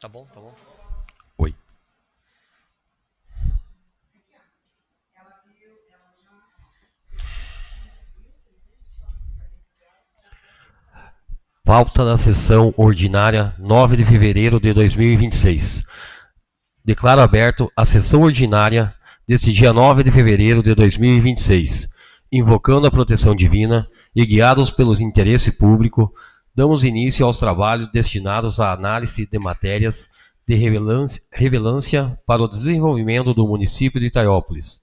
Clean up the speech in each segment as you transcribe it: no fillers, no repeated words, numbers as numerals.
Tá bom, tá bom. Oi. Pauta da sessão ordinária 9 de fevereiro de 2026. Declaro aberto a sessão ordinária deste dia 9 de fevereiro de 2026. Invocando a proteção divina e guiados pelo interesse público, damos início aos trabalhos destinados à análise de matérias de relevância para o desenvolvimento do município de Itaiópolis.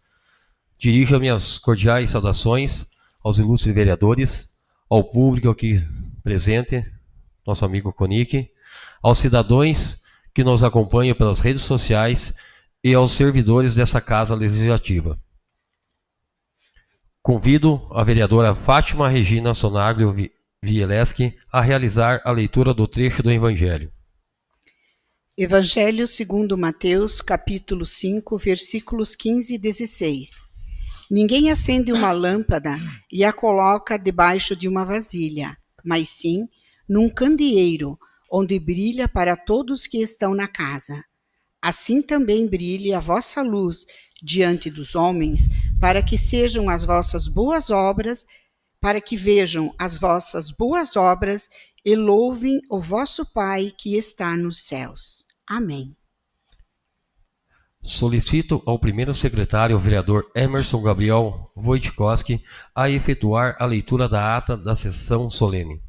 Dirijo minhas cordiais saudações aos ilustres vereadores, ao público aqui presente, nosso amigo Conic, aos cidadãos que nos acompanham pelas redes sociais e aos servidores dessa Casa Legislativa. Convido a vereadora Fátima Regina Sonaglio Wielewski a realizar a leitura do trecho do Evangelho. Evangelho segundo Mateus, capítulo 5, versículos 15 e 16. Ninguém acende uma lâmpada e a coloca debaixo de uma vasilha, mas sim num candeeiro, onde brilha para todos que estão na casa. Assim também brilhe a vossa luz diante dos homens, para que sejam as vossas boas obras, para que vejam as vossas boas obras e louvem o vosso Pai que está nos céus. Amém. Solicito ao primeiro secretário, o vereador Emerson Gabriel Wojtkowski, a efetuar a leitura da ata da sessão solene.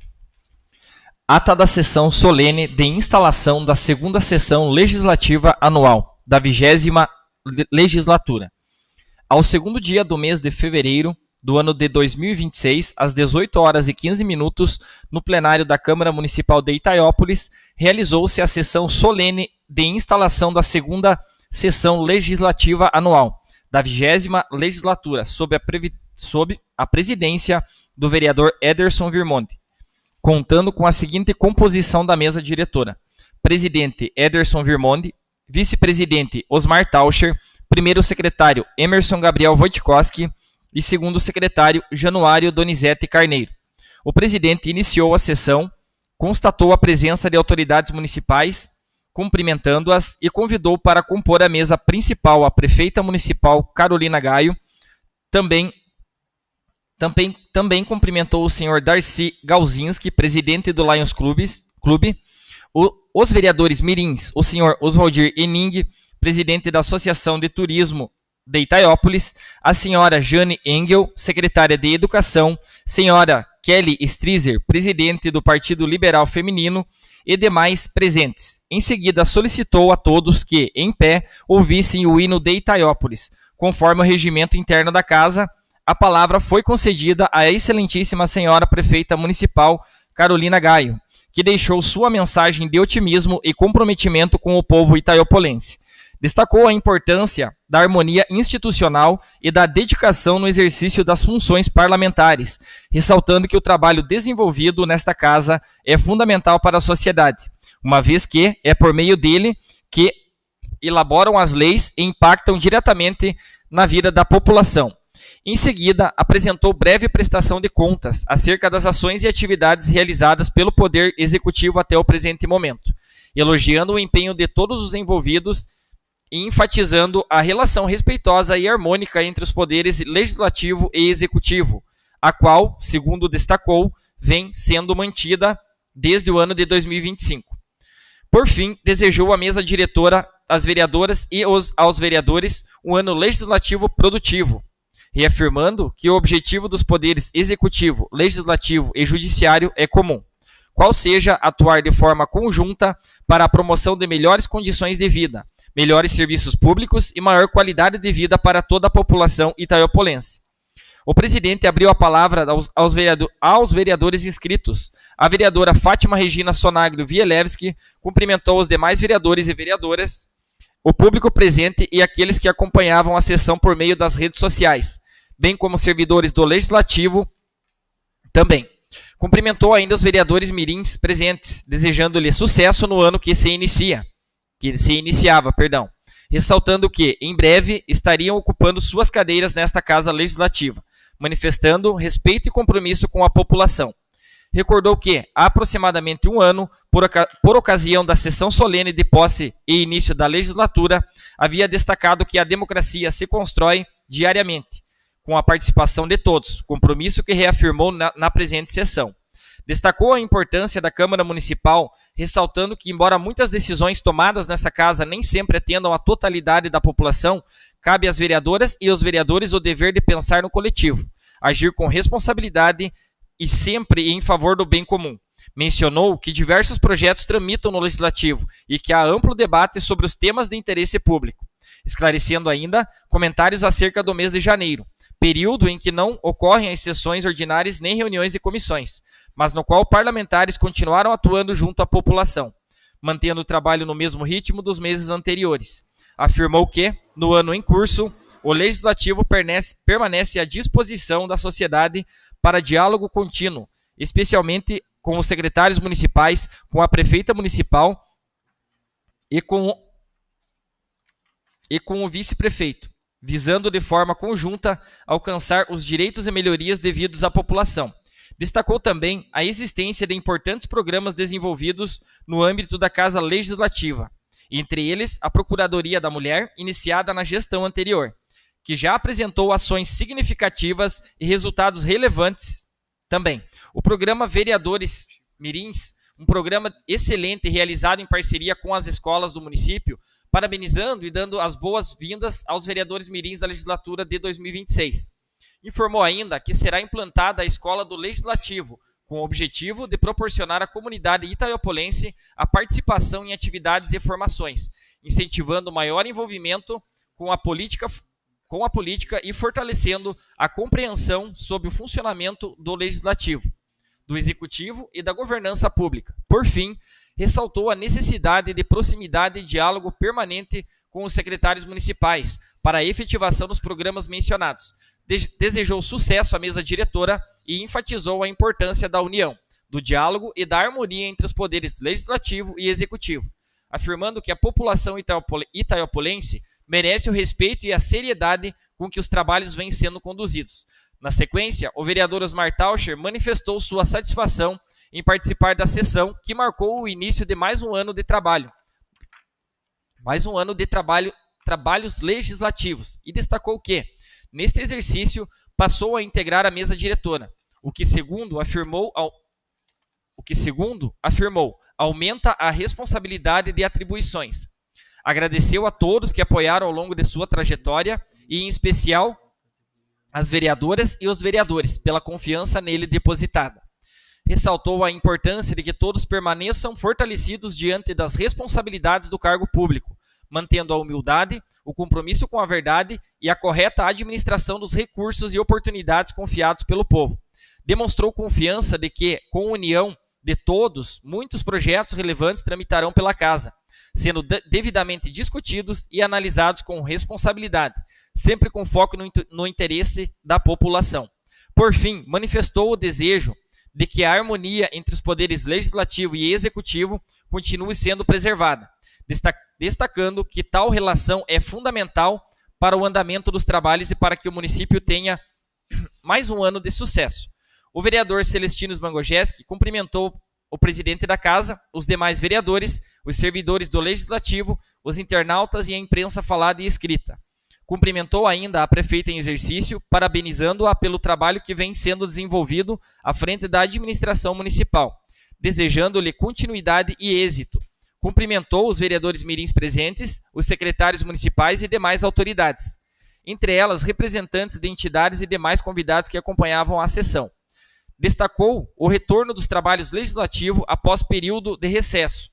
Ata da sessão solene de instalação da segunda sessão legislativa anual da 20ª legislatura. Ao segundo dia do mês de fevereiro do ano de 2026, às 18h15, no plenário da Câmara Municipal de Itaiópolis, realizou-se a sessão solene de instalação da segunda sessão legislativa anual da 20ª legislatura, sob a presidência do vereador Ederson Virmonte, contando com a seguinte composição da mesa diretora: presidente Ederson Virmonte, vice-presidente Osmar Tauscher, primeiro secretário Emerson Gabriel Wojtkowski e segundo secretário Januário Donizete Carneiro. O presidente iniciou a sessão, constatou a presença de autoridades municipais, cumprimentando-as, e convidou para compor a mesa principal a prefeita municipal Carolina Gaio. Também cumprimentou o senhor Darcy Galzinski, presidente do Lions Clube, os vereadores mirins, o senhor Oswaldir Ening, presidente da Associação de Turismo de Itaiópolis, a senhora Jane Engel, secretária de Educação, senhora Kelly Strizer, presidente do Partido Liberal Feminino, e demais presentes. Em seguida, solicitou a todos que, em pé, ouvissem o hino de Itaiópolis. Conforme o regimento interno da casa, a palavra foi concedida à excelentíssima senhora prefeita municipal Carolina Gaio, que deixou sua mensagem de otimismo e comprometimento com o povo itaiopolense. Destacou a importância da harmonia institucional e da dedicação no exercício das funções parlamentares, ressaltando que o trabalho desenvolvido nesta casa é fundamental para a sociedade, uma vez que é por meio dele que elaboram as leis e impactam diretamente na vida da população. Em seguida, apresentou breve prestação de contas acerca das ações e atividades realizadas pelo Poder Executivo até o presente momento, elogiando o empenho de todos os envolvidos e enfatizando a relação respeitosa e harmônica entre os poderes legislativo e executivo, a qual, segundo destacou, vem sendo mantida desde o ano de 2025. Por fim, desejou à mesa diretora, às vereadoras e aos vereadores um ano legislativo produtivo, reafirmando que o objetivo dos poderes executivo, legislativo e judiciário é comum, qual seja atuar de forma conjunta para a promoção de melhores condições de vida, melhores serviços públicos e maior qualidade de vida para toda a população itaiopolense. O presidente abriu a palavra aos vereadores inscritos. A vereadora Fátima Regina Sonaglio Wielewski cumprimentou os demais vereadores e vereadoras, o público presente e aqueles que acompanhavam a sessão por meio das redes sociais, bem como servidores do Legislativo também. Cumprimentou ainda os vereadores mirins presentes, desejando-lhe sucesso no ano que se iniciava, ressaltando que, em breve, estariam ocupando suas cadeiras nesta Casa Legislativa, manifestando respeito e compromisso com a população. recordou que, há aproximadamente um ano, por ocasião da sessão solene de posse e início da legislatura, havia destacado que a democracia se constrói diariamente, com a participação de todos, compromisso que reafirmou na presente sessão. Destacou a importância da Câmara Municipal, ressaltando que, embora muitas decisões tomadas nessa casa nem sempre atendam à totalidade da população, cabe às vereadoras e aos vereadores o dever de pensar no coletivo, agir com responsabilidade e sempre em favor do bem comum. Mencionou que diversos projetos tramitam no Legislativo e que há amplo debate sobre os temas de interesse público, esclarecendo ainda comentários acerca do mês de janeiro, período em que não ocorrem as sessões ordinárias nem reuniões de comissões, mas no qual parlamentares continuaram atuando junto à população, mantendo o trabalho no mesmo ritmo dos meses anteriores. Afirmou que, no ano em curso, o Legislativo permanece à disposição da sociedade para diálogo contínuo, especialmente com os secretários municipais, com a prefeita municipal e com o vice-prefeito, visando de forma conjunta alcançar os direitos e melhorias devidos à população. Destacou também a existência de importantes programas desenvolvidos no âmbito da Casa Legislativa, entre eles a Procuradoria da Mulher, iniciada na gestão anterior, que já apresentou ações significativas e resultados relevantes também. O programa Vereadores Mirins, um programa excelente realizado em parceria com as escolas do município, parabenizando e dando as boas-vindas aos vereadores mirins da legislatura de 2026. Informou ainda que será implantada a Escola do Legislativo, com o objetivo de proporcionar à comunidade itaiopolense a participação em atividades e formações, incentivando maior envolvimento com a política e fortalecendo a compreensão sobre o funcionamento do Legislativo, do Executivo e da governança pública. Por fim, ressaltou a necessidade de proximidade e diálogo permanente com os secretários municipais para a efetivação dos programas mencionados. Desejou sucesso à mesa diretora e enfatizou a importância da união, do diálogo e da harmonia entre os poderes legislativo e executivo, afirmando que a população itaiopolense merece o respeito e a seriedade com que os trabalhos vêm sendo conduzidos. Na sequência, o vereador Osmar Taucher manifestou sua satisfação em participar da sessão que marcou o início de mais um ano de trabalho. Trabalhos legislativos, e destacou que, neste exercício, passou a integrar a mesa diretora, o que, segundo afirmou, aumenta a responsabilidade de atribuições. Agradeceu a todos que apoiaram ao longo de sua trajetória e, em especial, as vereadoras e os vereadores, pela confiança nele depositada. Ressaltou a importância de que todos permaneçam fortalecidos diante das responsabilidades do cargo público, mantendo a humildade, o compromisso com a verdade e a correta administração dos recursos e oportunidades confiados pelo povo. Demonstrou confiança de que, com a união de todos, muitos projetos relevantes tramitarão pela Casa, sendo devidamente discutidos e analisados com responsabilidade, sempre com foco no interesse da população. Por fim, manifestou o desejo de que a harmonia entre os poderes legislativo e executivo continue sendo preservada, destacando que tal relação é fundamental para o andamento dos trabalhos e para que o município tenha mais um ano de sucesso. O vereador Celestino Smangojeski cumprimentou o presidente da Casa, os demais vereadores, os servidores do Legislativo, os internautas e a imprensa falada e escrita. Cumprimentou ainda a prefeita em exercício, parabenizando-a pelo trabalho que vem sendo desenvolvido à frente da administração municipal, desejando-lhe continuidade e êxito. Cumprimentou os vereadores mirins presentes, os secretários municipais e demais autoridades, entre elas representantes de entidades e demais convidados que acompanhavam a sessão. Destacou o retorno dos trabalhos legislativos após período de recesso,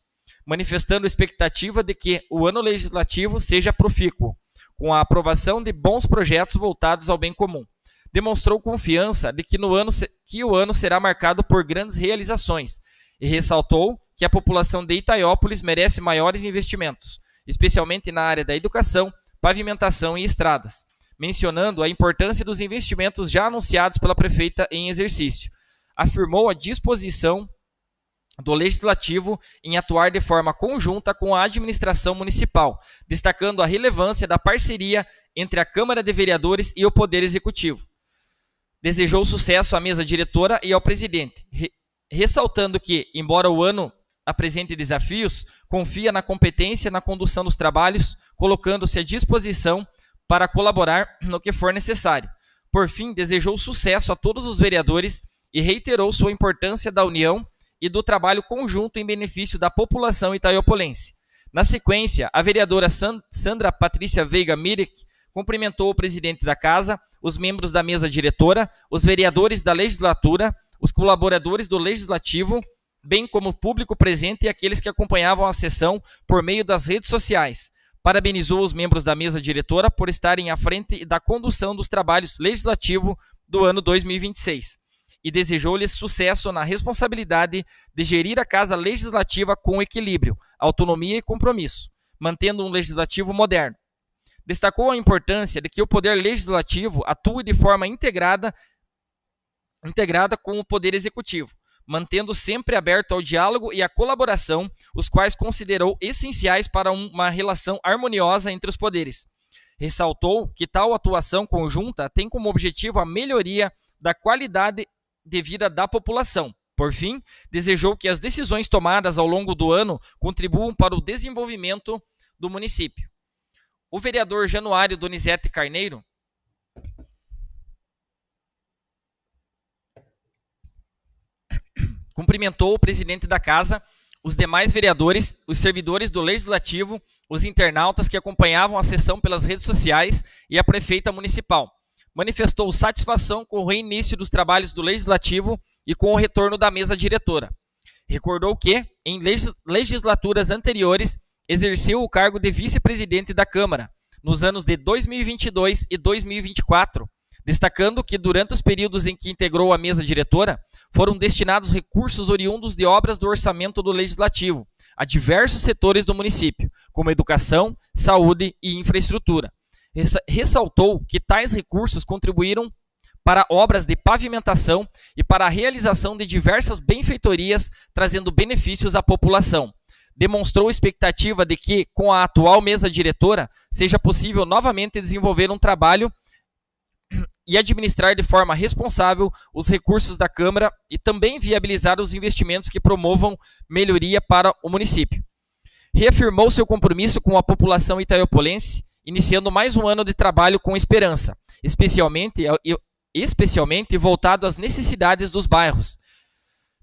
manifestando a expectativa de que o ano legislativo seja profícuo, com a aprovação de bons projetos voltados ao bem comum. Demonstrou confiança de que o ano será marcado por grandes realizações e ressaltou que a população de Itaiópolis merece maiores investimentos, especialmente na área da educação, pavimentação e estradas, mencionando a importância dos investimentos já anunciados pela prefeita em exercício. Afirmou a disposição do Legislativo em atuar de forma conjunta com a administração municipal, destacando a relevância da parceria entre a Câmara de Vereadores e o Poder Executivo. Desejou sucesso à mesa diretora e ao presidente, ressaltando que, embora o ano apresente desafios, confia na competência e na condução dos trabalhos, colocando-se à disposição para colaborar no que for necessário. Por fim, desejou sucesso a todos os vereadores e reiterou sua importância da união e do trabalho conjunto em benefício da população itaiopolense. Na sequência, a vereadora Sandra Patrícia Veiga Mirek cumprimentou o presidente da Casa, os membros da mesa diretora, os vereadores da legislatura, os colaboradores do Legislativo, bem como o público presente e aqueles que acompanhavam a sessão por meio das redes sociais. Parabenizou os membros da mesa diretora por estarem à frente da condução dos trabalhos legislativos do ano 2026 e desejou-lhes sucesso na responsabilidade de gerir a Casa Legislativa com equilíbrio, autonomia e compromisso, mantendo um legislativo moderno. Destacou a importância de que o Poder Legislativo atue de forma integrada com o Poder Executivo, mantendo sempre aberto ao diálogo e à colaboração, os quais considerou essenciais para uma relação harmoniosa entre os poderes. Ressaltou que tal atuação conjunta tem como objetivo a melhoria da qualidade de vida da população. Por fim, desejou que as decisões tomadas ao longo do ano contribuam para o desenvolvimento do município. O vereador Januário Donizete Carneiro cumprimentou o presidente da Casa, os demais vereadores, os servidores do Legislativo, os internautas que acompanhavam a sessão pelas redes sociais e a prefeita municipal. Manifestou satisfação com o reinício dos trabalhos do Legislativo e com o retorno da mesa diretora. Recordou que, em legislaturas anteriores, exerceu o cargo de vice-presidente da Câmara, nos anos de 2022 e 2024, destacando que durante os períodos em que integrou a mesa diretora, foram destinados recursos oriundos de obras do orçamento do Legislativo a diversos setores do município, como educação, saúde e infraestrutura. Ressaltou que tais recursos contribuíram para obras de pavimentação e para a realização de diversas benfeitorias, trazendo benefícios à população. Demonstrou expectativa de que, com a atual mesa diretora, seja possível novamente desenvolver um trabalho e administrar de forma responsável os recursos da Câmara e também viabilizar os investimentos que promovam melhoria para o município. Reafirmou seu compromisso com a população itaiopolense, iniciando mais um ano de trabalho com esperança, especialmente voltado às necessidades dos bairros.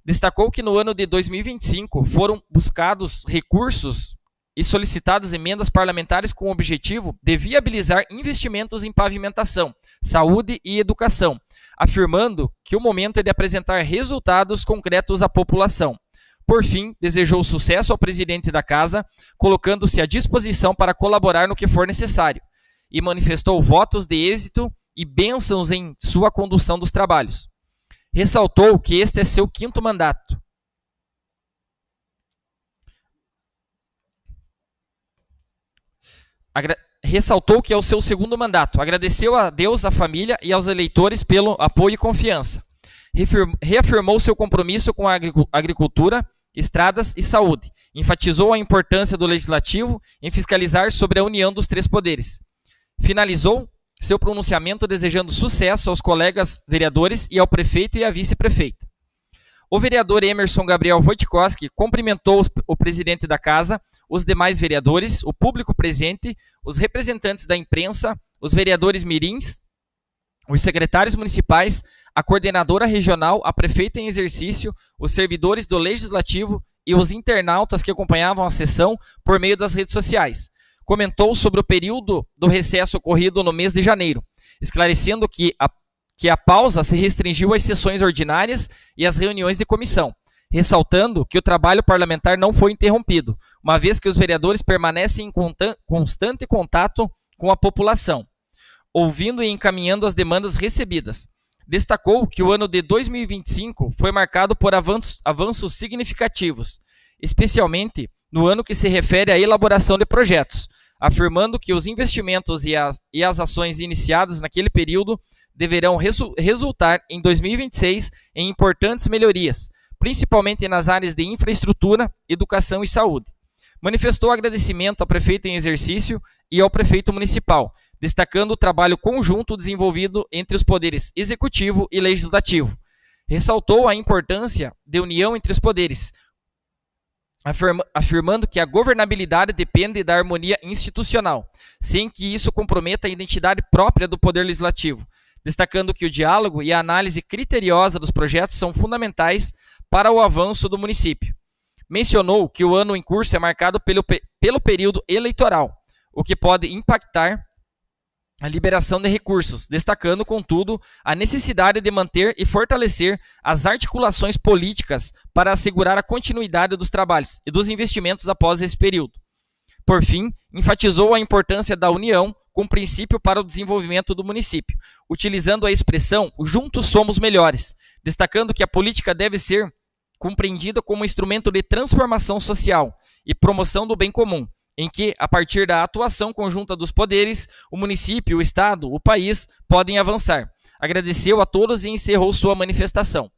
Destacou que no ano de 2025 foram buscados recursos e solicitadas emendas parlamentares com o objetivo de viabilizar investimentos em pavimentação, saúde e educação, afirmando que o momento é de apresentar resultados concretos à população. Por fim, desejou sucesso ao presidente da Casa, colocando-se à disposição para colaborar no que for necessário, e manifestou votos de êxito e bênçãos em sua condução dos trabalhos. Ressaltou que este é seu 5º mandato. Ressaltou que é o seu 2º mandato. Agradeceu a Deus, à família e aos eleitores pelo apoio e confiança. Reafirmou seu compromisso com a agricultura, estradas e saúde. Enfatizou a importância do Legislativo em fiscalizar sobre a união dos 3 poderes. Finalizou seu pronunciamento desejando sucesso aos colegas vereadores e ao prefeito e à vice-prefeita. O vereador Emerson Gabriel Wojtkowski cumprimentou o presidente da Casa, os demais vereadores, o público presente, os representantes da imprensa, os vereadores mirins, os secretários municipais, a coordenadora regional, a prefeita em exercício, os servidores do Legislativo e os internautas que acompanhavam a sessão por meio das redes sociais. Comentou sobre o período do recesso ocorrido no mês de janeiro, esclarecendo que a pausa se restringiu às sessões ordinárias e às reuniões de comissão, ressaltando que o trabalho parlamentar não foi interrompido, uma vez que os vereadores permanecem em constante contato com a população, ouvindo e encaminhando as demandas recebidas. Destacou que o ano de 2025 foi marcado por avanços significativos, especialmente no ano que se refere à elaboração de projetos, afirmando que os investimentos e as ações iniciadas naquele período deverão resultar em 2026 em importantes melhorias, principalmente nas áreas de infraestrutura, educação e saúde. Manifestou agradecimento ao prefeito em exercício e ao prefeito municipal, destacando o trabalho conjunto desenvolvido entre os poderes executivo e legislativo. Ressaltou a importância de união entre os poderes, afirmando que a governabilidade depende da harmonia institucional, sem que isso comprometa a identidade própria do Poder Legislativo, destacando que o diálogo e a análise criteriosa dos projetos são fundamentais para o avanço do município. Mencionou que o ano em curso é marcado pelo período eleitoral, o que pode impactar a liberação de recursos, destacando, contudo, a necessidade de manter e fortalecer as articulações políticas para assegurar a continuidade dos trabalhos e dos investimentos após esse período. Por fim, enfatizou a importância da união como princípio para o desenvolvimento do município, utilizando a expressão "juntos somos melhores", destacando que a política deve ser compreendida como instrumento de transformação social e promoção do bem comum, em que, a partir da atuação conjunta dos poderes, o município, o Estado, o país podem avançar. Agradeceu a todos e encerrou sua manifestação.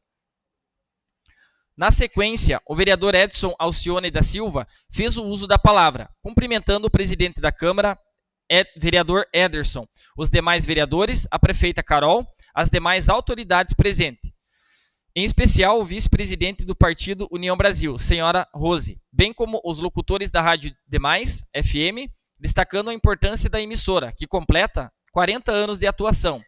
Na sequência, o vereador Edson Alcione da Silva fez o uso da palavra, cumprimentando o presidente da Câmara, vereador Ederson, os demais vereadores, a prefeita Carol, as demais autoridades presentes. Em especial, o vice-presidente do Partido União Brasil, senhora Rose, bem como os locutores da Rádio Demais, FM, destacando a importância da emissora, que completa 40 anos de atuação,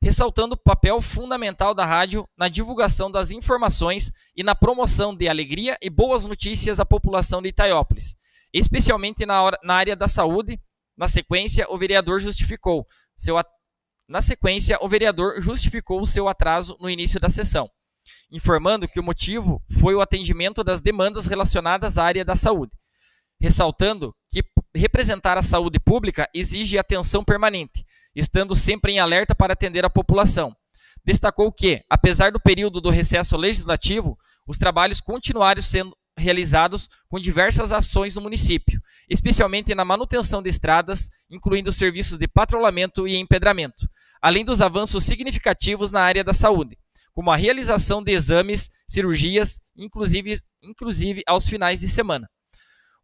ressaltando o papel fundamental da rádio na divulgação das informações e na promoção de alegria e boas notícias à população de Itaiópolis, especialmente na área da saúde. Na sequência, o vereador justificou o seu atraso no início da sessão, informando que o motivo foi o atendimento das demandas relacionadas à área da saúde, ressaltando que representar a saúde pública exige atenção permanente, estando sempre em alerta para atender a população. Destacou que, apesar do período do recesso legislativo, os trabalhos continuaram sendo realizados com diversas ações no município, especialmente na manutenção de estradas, incluindo serviços de patrulhamento e empedramento, além dos avanços significativos na área da saúde, como a realização de exames, cirurgias, inclusive aos finais de semana.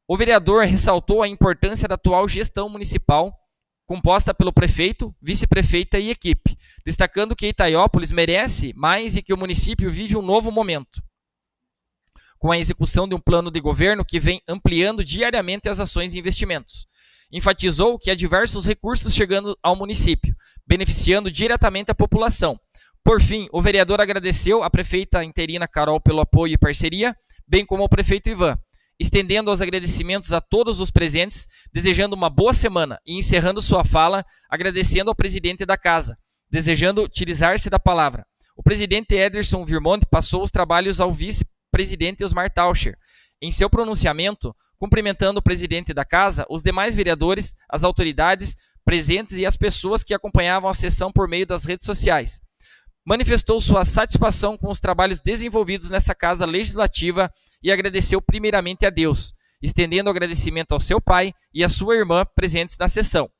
O vereador ressaltou a importância da atual gestão municipal, composta pelo prefeito, vice-prefeita e equipe, destacando que Itaiópolis merece mais e que o município vive um novo momento, com a execução de um plano de governo que vem ampliando diariamente as ações e investimentos. Enfatizou que há diversos recursos chegando ao município, beneficiando diretamente a população. Por fim, o vereador agradeceu à prefeita interina Carol pelo apoio e parceria, bem como ao prefeito Ivan, estendendo os agradecimentos a todos os presentes, desejando uma boa semana e encerrando sua fala, agradecendo ao presidente da casa, desejando utilizar-se da palavra. O presidente Ederson Virmonte passou os trabalhos ao vice-presidente Osmar Tauscher. Em seu pronunciamento, cumprimentando o presidente da casa, os demais vereadores, as autoridades presentes e as pessoas que acompanhavam a sessão por meio das redes sociais. Manifestou sua satisfação com os trabalhos desenvolvidos nessa casa legislativa e agradeceu primeiramente a Deus, estendendo agradecimento ao seu pai e à sua irmã presentes na sessão.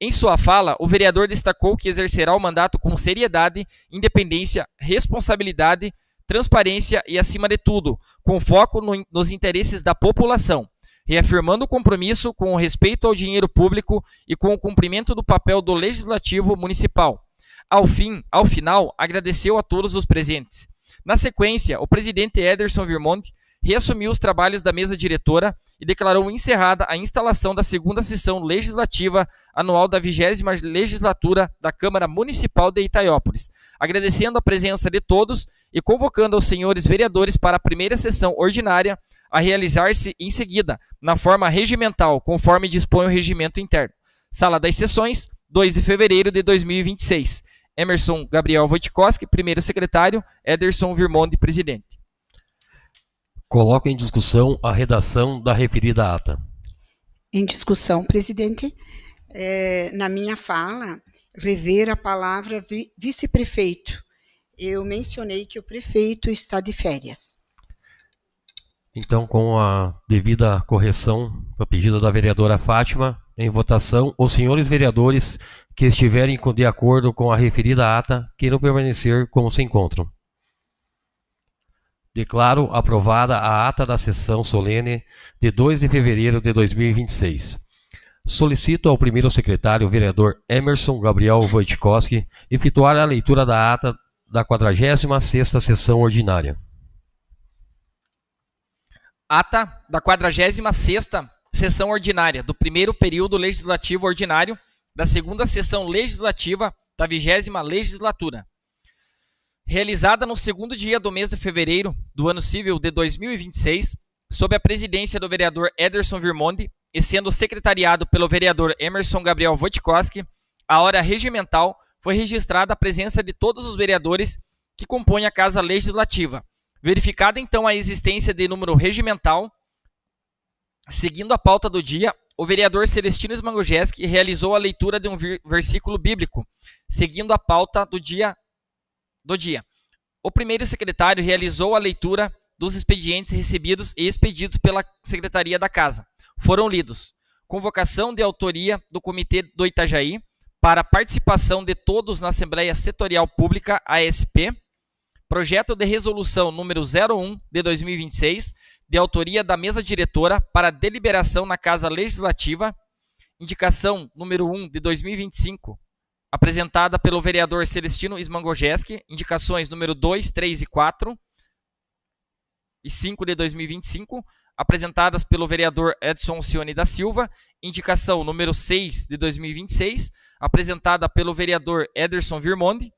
Em sua fala, o vereador destacou que exercerá o mandato com seriedade, independência, responsabilidade, transparência e, acima de tudo, com foco nos interesses da população, reafirmando o compromisso com o respeito ao dinheiro público e com o cumprimento do papel do Legislativo Municipal. Ao final, agradeceu a todos os presentes. Na sequência, o presidente Ederson Virmonte reassumiu os trabalhos da mesa diretora e declarou encerrada a instalação da segunda sessão legislativa anual da 20ª legislatura da Câmara Municipal de Itaiópolis, agradecendo a presença de todos e convocando os senhores vereadores para a primeira sessão ordinária a realizar-se em seguida, na forma regimental, conforme dispõe o regimento interno. Sala das Sessões, 2 de fevereiro de 2026. Emerson Gabriel Wojtkowski, primeiro secretário, Ederson Virmonte, presidente. Coloco em discussão a redação da referida ata. Em discussão, presidente, na minha fala, rever a palavra vice-prefeito. Eu mencionei que o prefeito está de férias. Então, com a devida correção, a pedido da vereadora Fátima, em votação, os senhores vereadores que estiverem de acordo com a referida ata, queiram permanecer como se encontram. Declaro aprovada a ata da sessão solene de 2 de fevereiro de 2026. Solicito ao primeiro secretário, vereador Emerson Gabriel Wojtkowski, efetuar a leitura da ata da 46ª sessão ordinária. Ata da 46ª sessão ordinária do primeiro período legislativo ordinário da segunda sessão legislativa da 20ª legislatura. Realizada no segundo dia do mês de fevereiro do ano civil de 2026, sob a presidência do vereador Ederson Virmonde e sendo secretariado pelo vereador Emerson Gabriel Wojtkowski, a hora regimental foi registrada a presença de todos os vereadores que compõem a Casa Legislativa. Verificada então a existência de número regimental, seguindo a pauta do dia, o vereador Celestino Smangojeski realizou a leitura de um versículo bíblico, seguindo a pauta do dia. O primeiro secretário realizou a leitura dos expedientes recebidos e expedidos pela Secretaria da Casa. Foram lidos: convocação de autoria do Comitê do Itajaí para participação de todos na Assembleia Setorial Pública, ASP, projeto de resolução número 01 de 2026, de autoria da mesa diretora para deliberação na Casa Legislativa, indicação número 1 de 2025, apresentada pelo vereador Celestino Smangojeski, indicações número 2, 3 e 4 e 5 de 2025, apresentadas pelo vereador Edson Cione da Silva, indicação número 6 de 2026, apresentada pelo vereador Ederson Virmonde,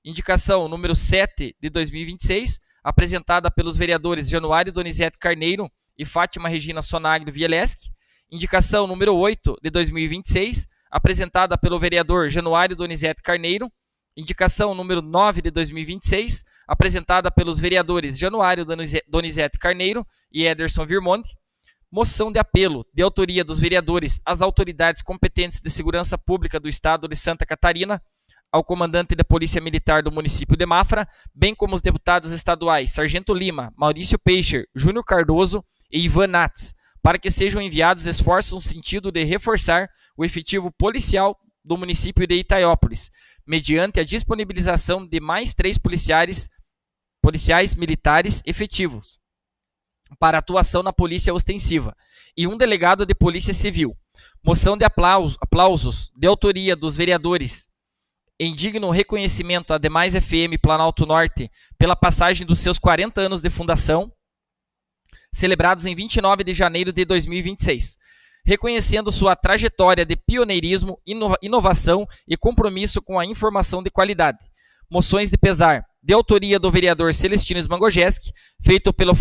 indicação número 7 de 2026, apresentada pelos vereadores Januário Donizete Carneiro e Fátima Regina Sonagro Vieleschi, indicação número 8 de 2026, apresentada pelo vereador Januário Donizete Carneiro, indicação número 9 de 2026, apresentada pelos vereadores Januário Donizete Carneiro e Ederson Virmonde, moção de apelo de autoria dos vereadores às autoridades competentes de segurança pública do Estado de Santa Catarina, ao comandante da Polícia Militar do município de Mafra, bem como os deputados estaduais Sargento Lima, Maurício Peixer, Júnior Cardoso e Ivan Nats, para que sejam enviados esforços no sentido de reforçar o efetivo policial do município de Itaiópolis, mediante a disponibilização de mais 3 policiais militares efetivos para atuação na polícia ostensiva e um delegado de polícia civil. Moção de aplausos de autoria dos vereadores em digno reconhecimento à Demais FM Planalto Norte pela passagem dos seus 40 anos de fundação, celebrados em 29 de janeiro de 2026, reconhecendo sua trajetória de pioneirismo, inovação e compromisso com a informação de qualidade. Moções de pesar de autoria do vereador Celestino Smangojeski, feito pelo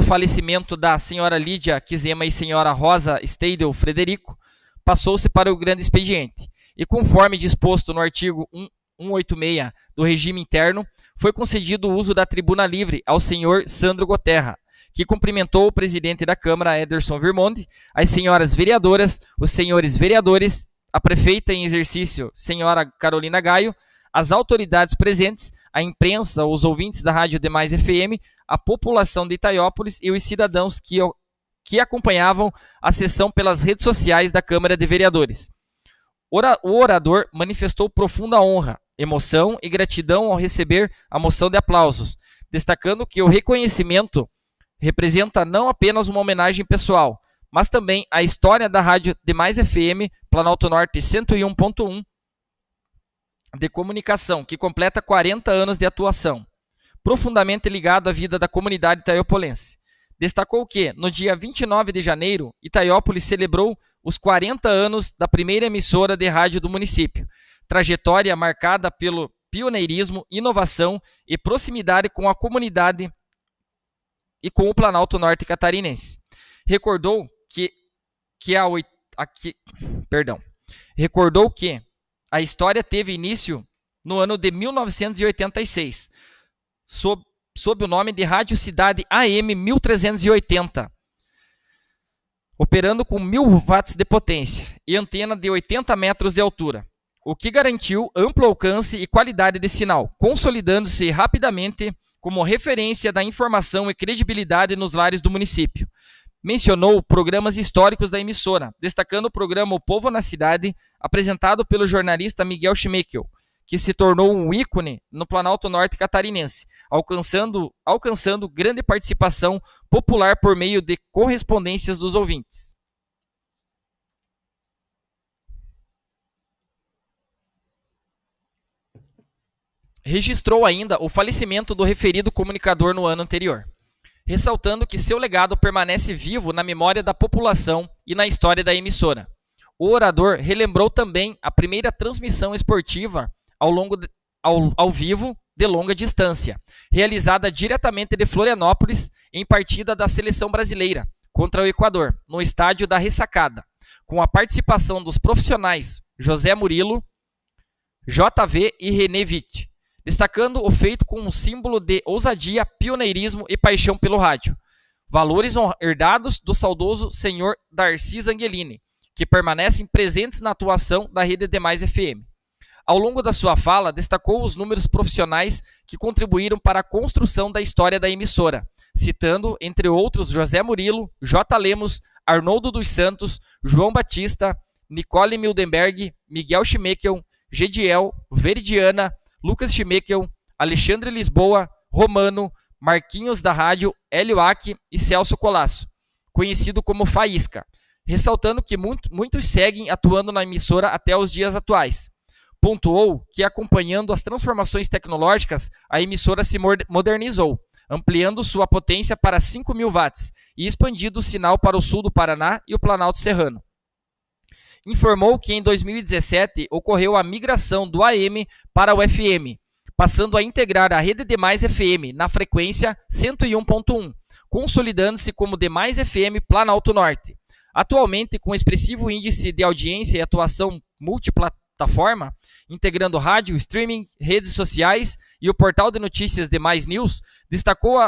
falecimento da senhora Lídia Kizema e senhora Rosa Steidel Frederico, passou-se para o grande expediente. E conforme disposto no artigo 186 do regime interno, foi concedido o uso da tribuna livre ao senhor Sandro Goterra, que cumprimentou o presidente da Câmara, Ederson Virmonde, as senhoras vereadoras, os senhores vereadores, a prefeita em exercício, senhora Carolina Gaio, as autoridades presentes, a imprensa, os ouvintes da Rádio Demais FM, a população de Itaiópolis e os cidadãos que acompanhavam a sessão pelas redes sociais da Câmara de Vereadores. O orador manifestou profunda honra, emoção e gratidão ao receber a moção de aplausos, destacando que o reconhecimento representa não apenas uma homenagem pessoal, mas também a história da Rádio Demais FM Planalto Norte 101.1 de comunicação, que completa 40 anos de atuação, profundamente ligado à vida da comunidade itaiopolense. Destacou que, no dia 29 de janeiro, Itaiópolis celebrou os 40 anos da primeira emissora de rádio do município, trajetória marcada pelo pioneirismo, inovação e proximidade com a comunidade e com o Planalto Norte catarinense. Recordou que a história teve início no ano de 1986, sob o nome de Rádio Cidade AM 1380, operando com 1000 watts de potência e antena de 80 metros de altura, o que garantiu amplo alcance e qualidade de sinal, consolidando-se rapidamente como referência da informação e credibilidade nos lares do município. Mencionou programas históricos da emissora, destacando o programa O Povo na Cidade, apresentado pelo jornalista Miguel Schmeckel, que se tornou um ícone no Planalto Norte catarinense, alcançando grande participação popular por meio de correspondências dos ouvintes. Registrou ainda o falecimento do referido comunicador no ano anterior, ressaltando que seu legado permanece vivo na memória da população e na história da emissora. O orador relembrou também a primeira transmissão esportiva ao vivo de longa distância, realizada diretamente de Florianópolis em partida da seleção brasileira contra o Equador, no estádio da Ressacada, com a participação dos profissionais José Murilo, JV e René Witt, destacando o feito como um símbolo de ousadia, pioneirismo e paixão pelo rádio. Valores herdados do saudoso senhor Darcy Zangelini, que permanecem presentes na atuação da Rede Demais FM. Ao longo da sua fala, destacou os números profissionais que contribuíram para a construção da história da emissora, citando, entre outros, José Murilo, J. Lemos, Arnoldo dos Santos, João Batista, Nicole Mildenberg, Miguel Schmeckel, Gediel, Veridiana, Lucas Schmeckel, Alexandre Lisboa, Romano, Marquinhos da Rádio, Hélio Ack e Celso Colasso, conhecido como Faísca, ressaltando que muitos seguem atuando na emissora até os dias atuais. Pontuou que, acompanhando as transformações tecnológicas, a emissora se modernizou, ampliando sua potência para 5.000 watts e expandindo o sinal para o sul do Paraná e o Planalto Serrano. Informou que em 2017 ocorreu a migração do AM para o FM, passando a integrar a Rede Demais FM na frequência 101.1, consolidando-se como Demais FM Planalto Norte. Atualmente, com expressivo índice de audiência e atuação multiplataforma, integrando rádio, streaming, redes sociais e o portal de notícias Demais News, destacou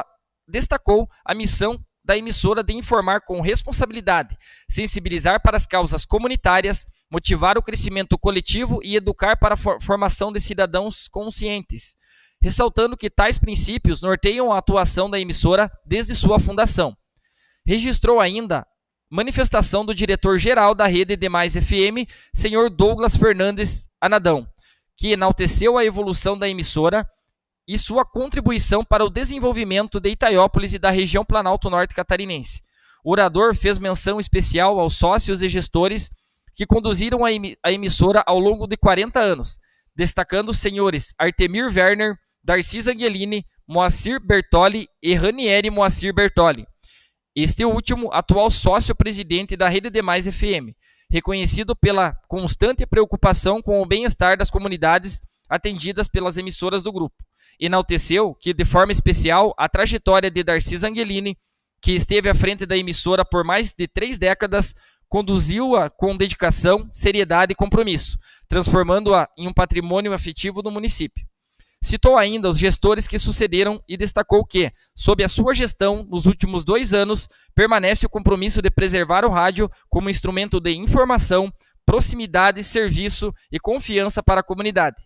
a missão da emissora de informar com responsabilidade, sensibilizar para as causas comunitárias, motivar o crescimento coletivo e educar para a formação de cidadãos conscientes, ressaltando que tais princípios norteiam a atuação da emissora desde sua fundação. Registrou ainda manifestação do diretor-geral da Rede Demais FM, senhor Douglas Fernandes Anadão, que enalteceu a evolução da emissora e sua contribuição para o desenvolvimento de Itaiópolis e da região Planalto Norte catarinense. O orador fez menção especial aos sócios e gestores que conduziram a emissora ao longo de 40 anos, destacando os senhores Artemir Werner, Darcy Zangelini, Moacir Bertoli e Ranieri Moacir Bertoli. Este último, atual sócio-presidente da Rede Demais FM, reconhecido pela constante preocupação com o bem-estar das comunidades atendidas pelas emissoras do grupo. Enalteceu que, de forma especial, a trajetória de Darcy Zangelini, que esteve à frente da emissora por mais de 3 décadas, conduziu-a com dedicação, seriedade e compromisso, transformando-a em um patrimônio afetivo do município. Citou ainda os gestores que sucederam e destacou que, sob a sua gestão, nos últimos 2 anos, permanece o compromisso de preservar o rádio como instrumento de informação, proximidade, serviço e confiança para a comunidade.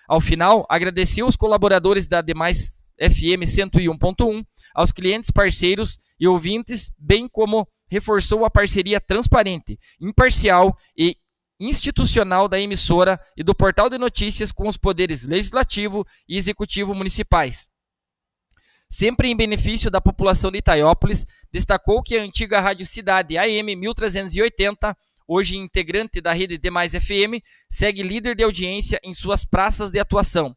Ao final, agradeceu os colaboradores da Demais FM 101.1, aos clientes parceiros e ouvintes, bem como reforçou a parceria transparente, imparcial e institucional da emissora e do portal de notícias com os poderes legislativo e executivo municipais. Sempre em benefício da população de Itaiópolis, destacou que a antiga Rádio Cidade AM 1380, hoje integrante da Rede Demais FM, segue líder de audiência em suas praças de atuação,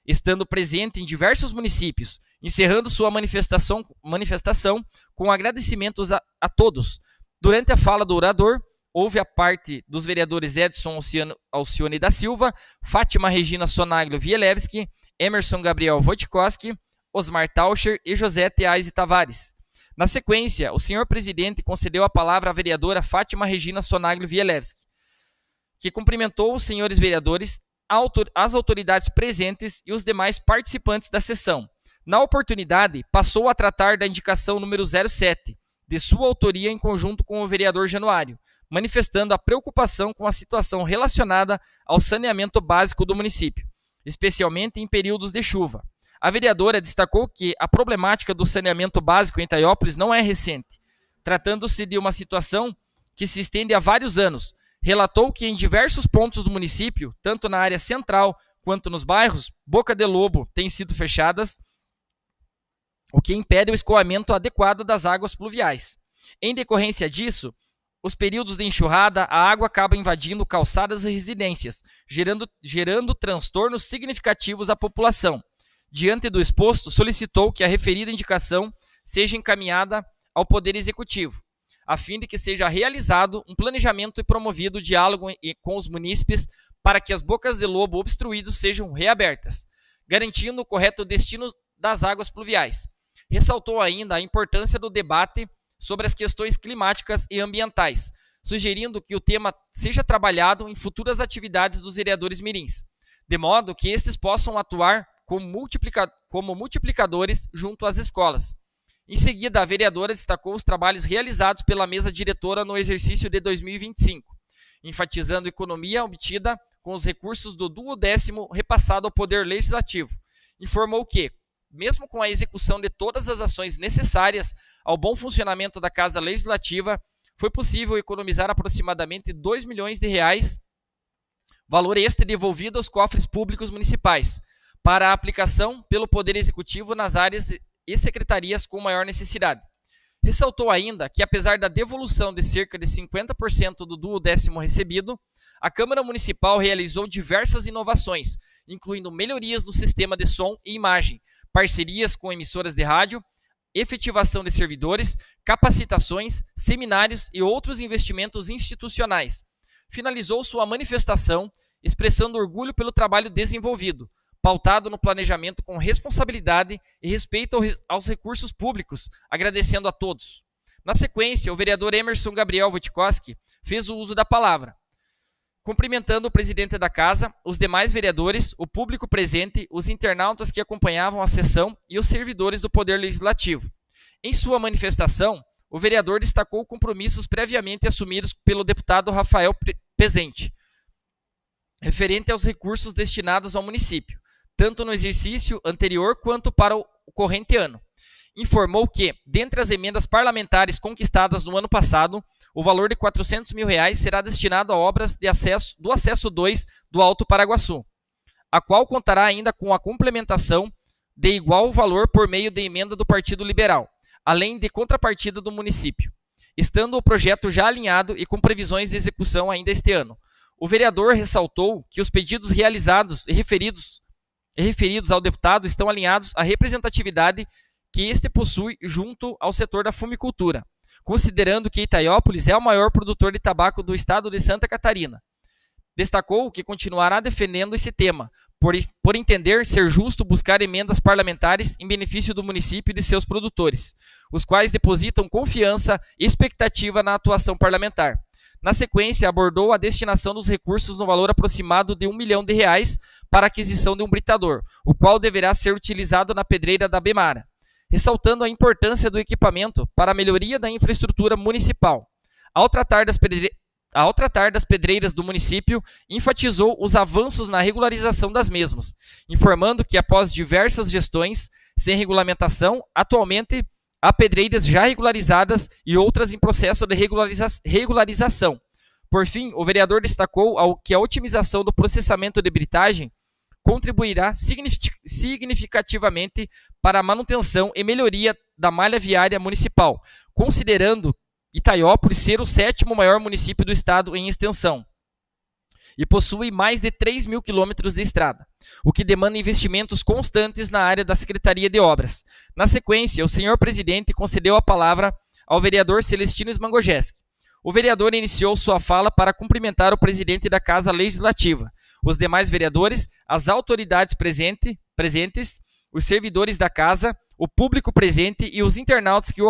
estando presente em diversos municípios, encerrando sua manifestação com agradecimentos a todos. Durante a fala do orador, houve a parte dos vereadores Edson Alcione da Silva, Fátima Regina Sonaglio Vielewski, Emerson Gabriel Wojtkowski, Osmar Tauscher e José Teaise Tavares. Na sequência, o senhor presidente concedeu a palavra à vereadora Fátima Regina Sonaglio Vielewski, que cumprimentou os senhores vereadores, as autoridades presentes e os demais participantes da sessão. Na oportunidade, passou a tratar da indicação número 07, de sua autoria em conjunto com o vereador Januário, manifestando a preocupação com a situação relacionada ao saneamento básico do município, especialmente em períodos de chuva. A vereadora destacou que a problemática do saneamento básico em Itaiópolis não é recente, tratando-se de uma situação que se estende há vários anos. Relatou que em diversos pontos do município, tanto na área central quanto nos bairros, Boca de Lobo têm sido fechadas, o que impede o escoamento adequado das águas pluviais. Em decorrência disso, os períodos de enxurrada, a água acaba invadindo calçadas e residências, gerando transtornos significativos à população. Diante do exposto, solicitou que a referida indicação seja encaminhada ao Poder Executivo, a fim de que seja realizado um planejamento e promovido o diálogo com os munícipes para que as bocas de lobo obstruídas sejam reabertas, garantindo o correto destino das águas pluviais. Ressaltou ainda a importância do debate sobre as questões climáticas e ambientais, sugerindo que o tema seja trabalhado em futuras atividades dos vereadores mirins, de modo que estes possam atuar como multiplicadores junto às escolas. Em seguida, a vereadora destacou os trabalhos realizados pela mesa diretora no exercício de 2025, enfatizando a economia obtida com os recursos do 12º repassado ao Poder Legislativo. Informou que, mesmo com a execução de todas as ações necessárias ao bom funcionamento da Casa Legislativa, foi possível economizar aproximadamente R$ 2 milhões, valor este devolvido aos cofres públicos municipais, para a aplicação pelo Poder Executivo nas áreas e secretarias com maior necessidade. Ressaltou ainda que, apesar da devolução de cerca de 50% do 12º recebido, a Câmara Municipal realizou diversas inovações, incluindo melhorias no sistema de som e imagem, parcerias com emissoras de rádio, efetivação de servidores, capacitações, seminários e outros investimentos institucionais. Finalizou sua manifestação expressando orgulho pelo trabalho desenvolvido, pautado no planejamento com responsabilidade e respeito aos recursos públicos, agradecendo a todos. Na sequência, o vereador Emerson Gabriel Wojtkowski fez o uso da palavra, cumprimentando o presidente da Casa, os demais vereadores, o público presente, os internautas que acompanhavam a sessão e os servidores do Poder Legislativo. Em sua manifestação, o vereador destacou compromissos previamente assumidos pelo deputado Rafael Pezente, referente aos recursos destinados ao município, tanto no exercício anterior quanto para o corrente ano. Informou que, dentre as emendas parlamentares conquistadas no ano passado, o valor de R$ 400 mil será destinado a obras do Acesso 2 do Alto Paraguaçu, a qual contará ainda com a complementação de igual valor por meio de emenda do Partido Liberal, além de contrapartida do município, estando o projeto já alinhado e com previsões de execução ainda este ano. O vereador ressaltou que os pedidos realizados e referidos ao deputado estão alinhados à representatividade que este possui junto ao setor da fumicultura, considerando que Itaiópolis é o maior produtor de tabaco do estado de Santa Catarina. Destacou que continuará defendendo esse tema, por entender ser justo buscar emendas parlamentares em benefício do município e de seus produtores, os quais depositam confiança e expectativa na atuação parlamentar. Na sequência, abordou a destinação dos recursos no valor aproximado de R$ 1 milhão para a aquisição de um britador, o qual deverá ser utilizado na pedreira da Bemara, ressaltando a importância do equipamento para a melhoria da infraestrutura municipal. Ao tratar das pedreiras do município, enfatizou os avanços na regularização das mesmas, informando que após diversas gestões sem regulamentação, atualmente há pedreiras já regularizadas e outras em processo de regularização. Por fim, o vereador destacou que a otimização do processamento de britagem contribuirá significativamente para a manutenção e melhoria da malha viária municipal, considerando Itaiópolis ser o 7º maior município do estado em extensão e possui mais de 3 mil quilômetros de estrada, o que demanda investimentos constantes na área da Secretaria de Obras. Na sequência, o senhor presidente concedeu a palavra ao vereador Celestino Smangojeski. O vereador iniciou sua fala para cumprimentar o presidente da Casa Legislativa, os demais vereadores, as autoridades presentes, os servidores da Casa, o público presente e os internautas que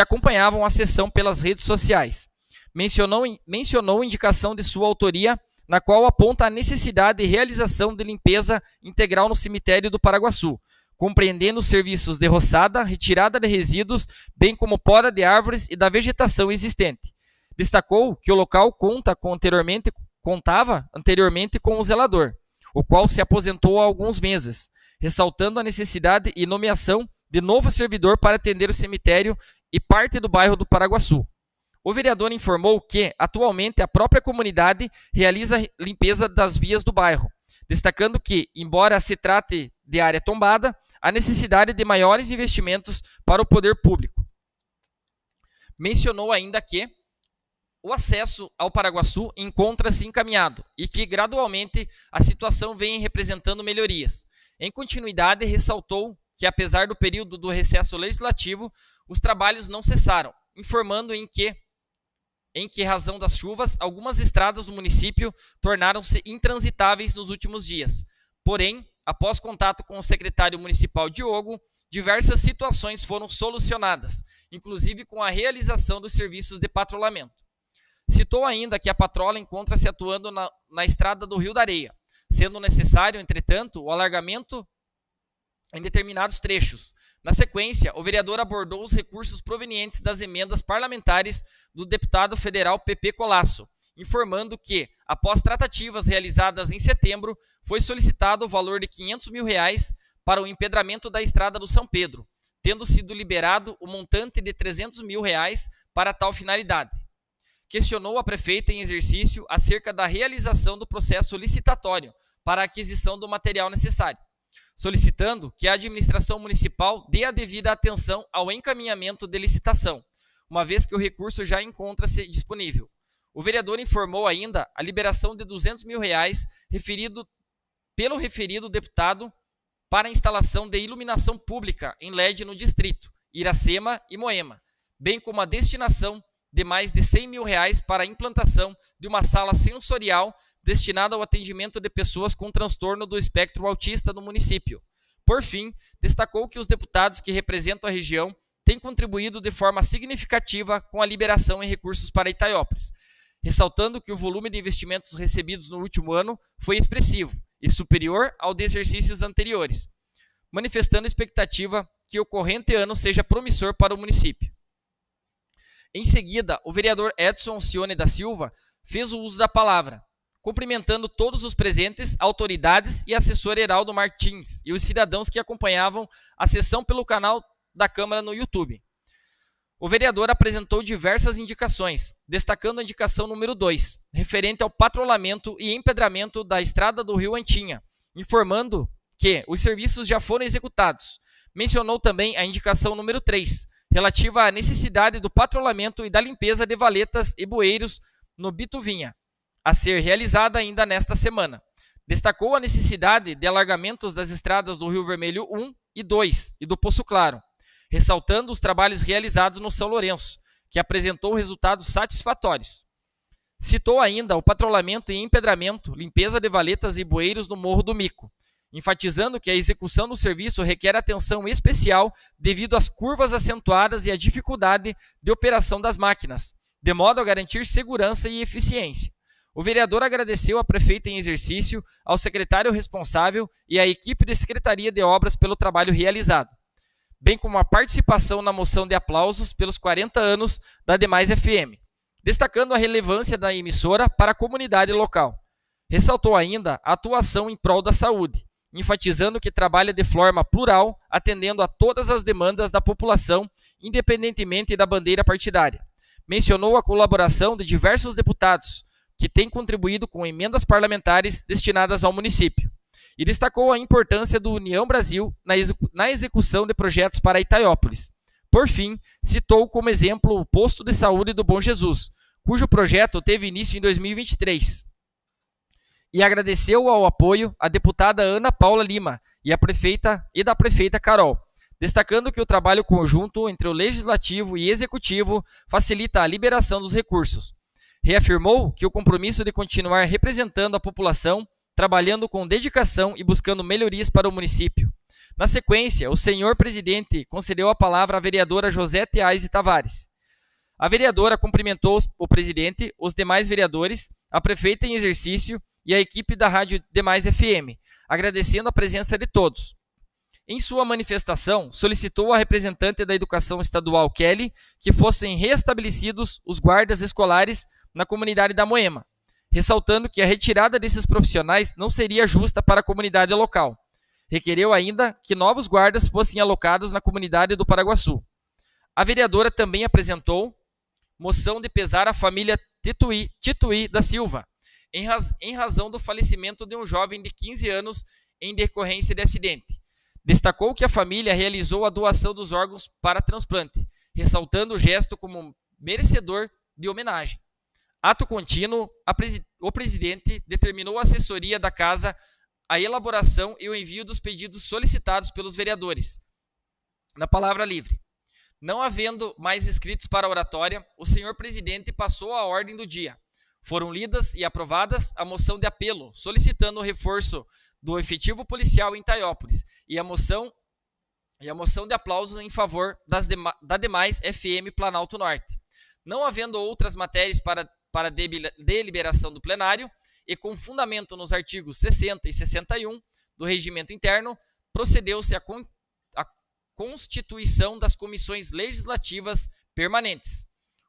acompanhavam a sessão pelas redes sociais. Mencionou indicação de sua autoria, na qual aponta a necessidade de realização de limpeza integral no cemitério do Paraguaçu, compreendendo os serviços de roçada, retirada de resíduos, bem como poda de árvores e da vegetação existente. Destacou que o local contava anteriormente com o zelador, o qual se aposentou há alguns meses, ressaltando a necessidade e nomeação de novo servidor para atender o cemitério e parte do bairro do Paraguaçu. O vereador informou que, atualmente, a própria comunidade realiza a limpeza das vias do bairro, destacando que, embora se trate de área tombada, há necessidade de maiores investimentos para o poder público. Mencionou ainda que, o acesso ao Paraguaçu encontra-se encaminhado e que, gradualmente, a situação vem representando melhorias. Em continuidade, ressaltou que, apesar do período do recesso legislativo, os trabalhos não cessaram, informando em que, razão das chuvas, algumas estradas do município tornaram-se intransitáveis nos últimos dias. Porém, após contato com o secretário municipal Diogo, diversas situações foram solucionadas, inclusive com a realização dos serviços de patrulhamento. Citou ainda que a patrola encontra-se atuando na estrada do Rio da Areia, sendo necessário, entretanto, o alargamento em determinados trechos. Na sequência, o vereador abordou os recursos provenientes das emendas parlamentares do deputado federal PP Colasso, informando que, após tratativas realizadas em setembro, foi solicitado o valor de R$500 mil para o empedramento da estrada do São Pedro, tendo sido liberado o montante de R$300 mil para tal finalidade. Questionou a prefeita em exercício acerca da realização do processo licitatório para a aquisição do material necessário, solicitando que a administração municipal dê a devida atenção ao encaminhamento de licitação, uma vez que o recurso já encontra-se disponível. O vereador informou ainda a liberação de R$200 mil pelo referido deputado para a instalação de iluminação pública em LED no distrito, Iracema e Moema, bem como a destinação de mais de R$100 mil para a implantação de uma sala sensorial destinada ao atendimento de pessoas com transtorno do espectro autista no município. Por fim, destacou que os deputados que representam a região têm contribuído de forma significativa com a liberação em recursos para Itaiópolis, ressaltando que o volume de investimentos recebidos no último ano foi expressivo e superior ao de exercícios anteriores, manifestando expectativa que o corrente ano seja promissor para o município. Em seguida, o vereador Edson Alcione da Silva fez o uso da palavra, cumprimentando todos os presentes, autoridades e assessor Heraldo Martins e os cidadãos que acompanhavam a sessão pelo canal da Câmara no YouTube. O vereador apresentou diversas indicações, destacando a indicação número 2, referente ao patrulhamento e empedramento da estrada do Rio Antinha, informando que os serviços já foram executados. Mencionou também a indicação número 3, relativa à necessidade do patrulhamento e da limpeza de valetas e bueiros no Bituvinha, a ser realizada ainda nesta semana. Destacou a necessidade de alargamentos das estradas do Rio Vermelho 1 e 2 e do Poço Claro, ressaltando os trabalhos realizados no São Lourenço, que apresentou resultados satisfatórios. Citou ainda o patrulhamento e empedramento, limpeza de valetas e bueiros no Morro do Mico, enfatizando que a execução do serviço requer atenção especial devido às curvas acentuadas e à dificuldade de operação das máquinas, de modo a garantir segurança e eficiência. O vereador agradeceu à prefeita em exercício, ao secretário responsável e à equipe de Secretaria de Obras pelo trabalho realizado, bem como a participação na moção de aplausos pelos 40 anos da Demais FM, destacando a relevância da emissora para a comunidade local. Ressaltou ainda a atuação em prol da saúde, enfatizando que trabalha de forma plural, atendendo a todas as demandas da população, independentemente da bandeira partidária. Mencionou a colaboração de diversos deputados, que têm contribuído com emendas parlamentares destinadas ao município, e destacou a importância do União Brasil na execução de projetos para Itaiópolis. Por fim, citou como exemplo o posto de saúde do Bom Jesus, cujo projeto teve início em 2023. E agradeceu ao apoio à deputada Ana Paula Lima e da prefeita Carol, destacando que o trabalho conjunto entre o Legislativo e Executivo facilita a liberação dos recursos. Reafirmou que o compromisso de continuar representando a população, trabalhando com dedicação e buscando melhorias para o município. Na sequência, o senhor presidente concedeu a palavra à vereadora Josete Aise Tavares. A vereadora cumprimentou o presidente, os demais vereadores, a prefeita em exercício e a equipe da Rádio Demais FM, agradecendo a presença de todos. Em sua manifestação, solicitou à representante da Educação Estadual, Kelly, que fossem restabelecidos os guardas escolares na comunidade da Moema, ressaltando que a retirada desses profissionais não seria justa para a comunidade local. Requereu ainda que novos guardas fossem alocados na comunidade do Paraguaçu. A vereadora também apresentou moção de pesar à família Tituí da Silva, em razão do falecimento de um jovem de 15 anos em decorrência de acidente. Destacou que a família realizou a doação dos órgãos para transplante, ressaltando o gesto como merecedor de homenagem. Ato contínuo, o presidente determinou à assessoria da Casa a elaboração e o envio dos pedidos solicitados pelos vereadores. Na palavra livre. Não havendo mais inscritos para a oratória, o senhor presidente passou a ordem do dia. Foram lidas e aprovadas a moção de apelo, solicitando o reforço do efetivo policial em Itaiópolis e a moção de aplausos em favor da demais FM Planalto Norte. Não havendo outras matérias para deliberação do plenário e com fundamento nos artigos 60 e 61 do Regimento Interno, procedeu-se à constituição das comissões legislativas permanentes,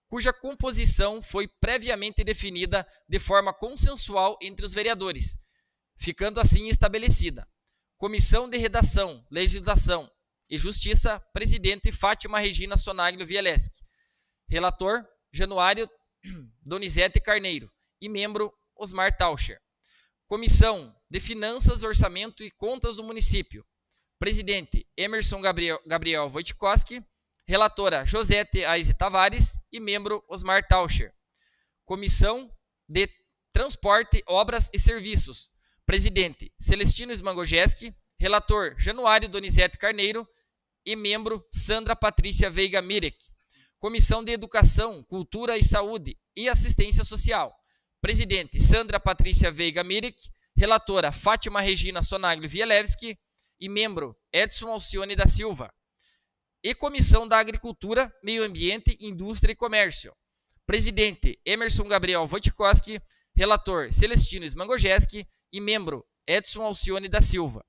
cuja composição foi previamente definida de forma consensual entre os vereadores, ficando assim estabelecida: Comissão de Redação, Legislação e Justiça, presidente Fátima Regina Sonaglio Vieleschi, relator Januário Donizete Carneiro e membro Osmar Taucher. Comissão de Finanças, Orçamento e Contas do Município, presidente Emerson Gabriel Wojtkowski, relatora Josete Aise Tavares e membro Osmar Taucher. Comissão de Transporte, Obras e Serviços, presidente Celestino Smangojeski, relator Januário Donizete Carneiro e membro Sandra Patrícia Veiga Mirek. Comissão de Educação, Cultura e Saúde e Assistência Social, presidente Sandra Patrícia Veiga Mirek, relatora Fátima Regina Sonaglio Vielewski e membro Edson Alcione da Silva. E Comissão da Agricultura, Meio Ambiente, Indústria e Comércio, presidente Emerson Gabriel Wojtkowski, relator Celestino Smangojeski e membro Edson Alcione da Silva.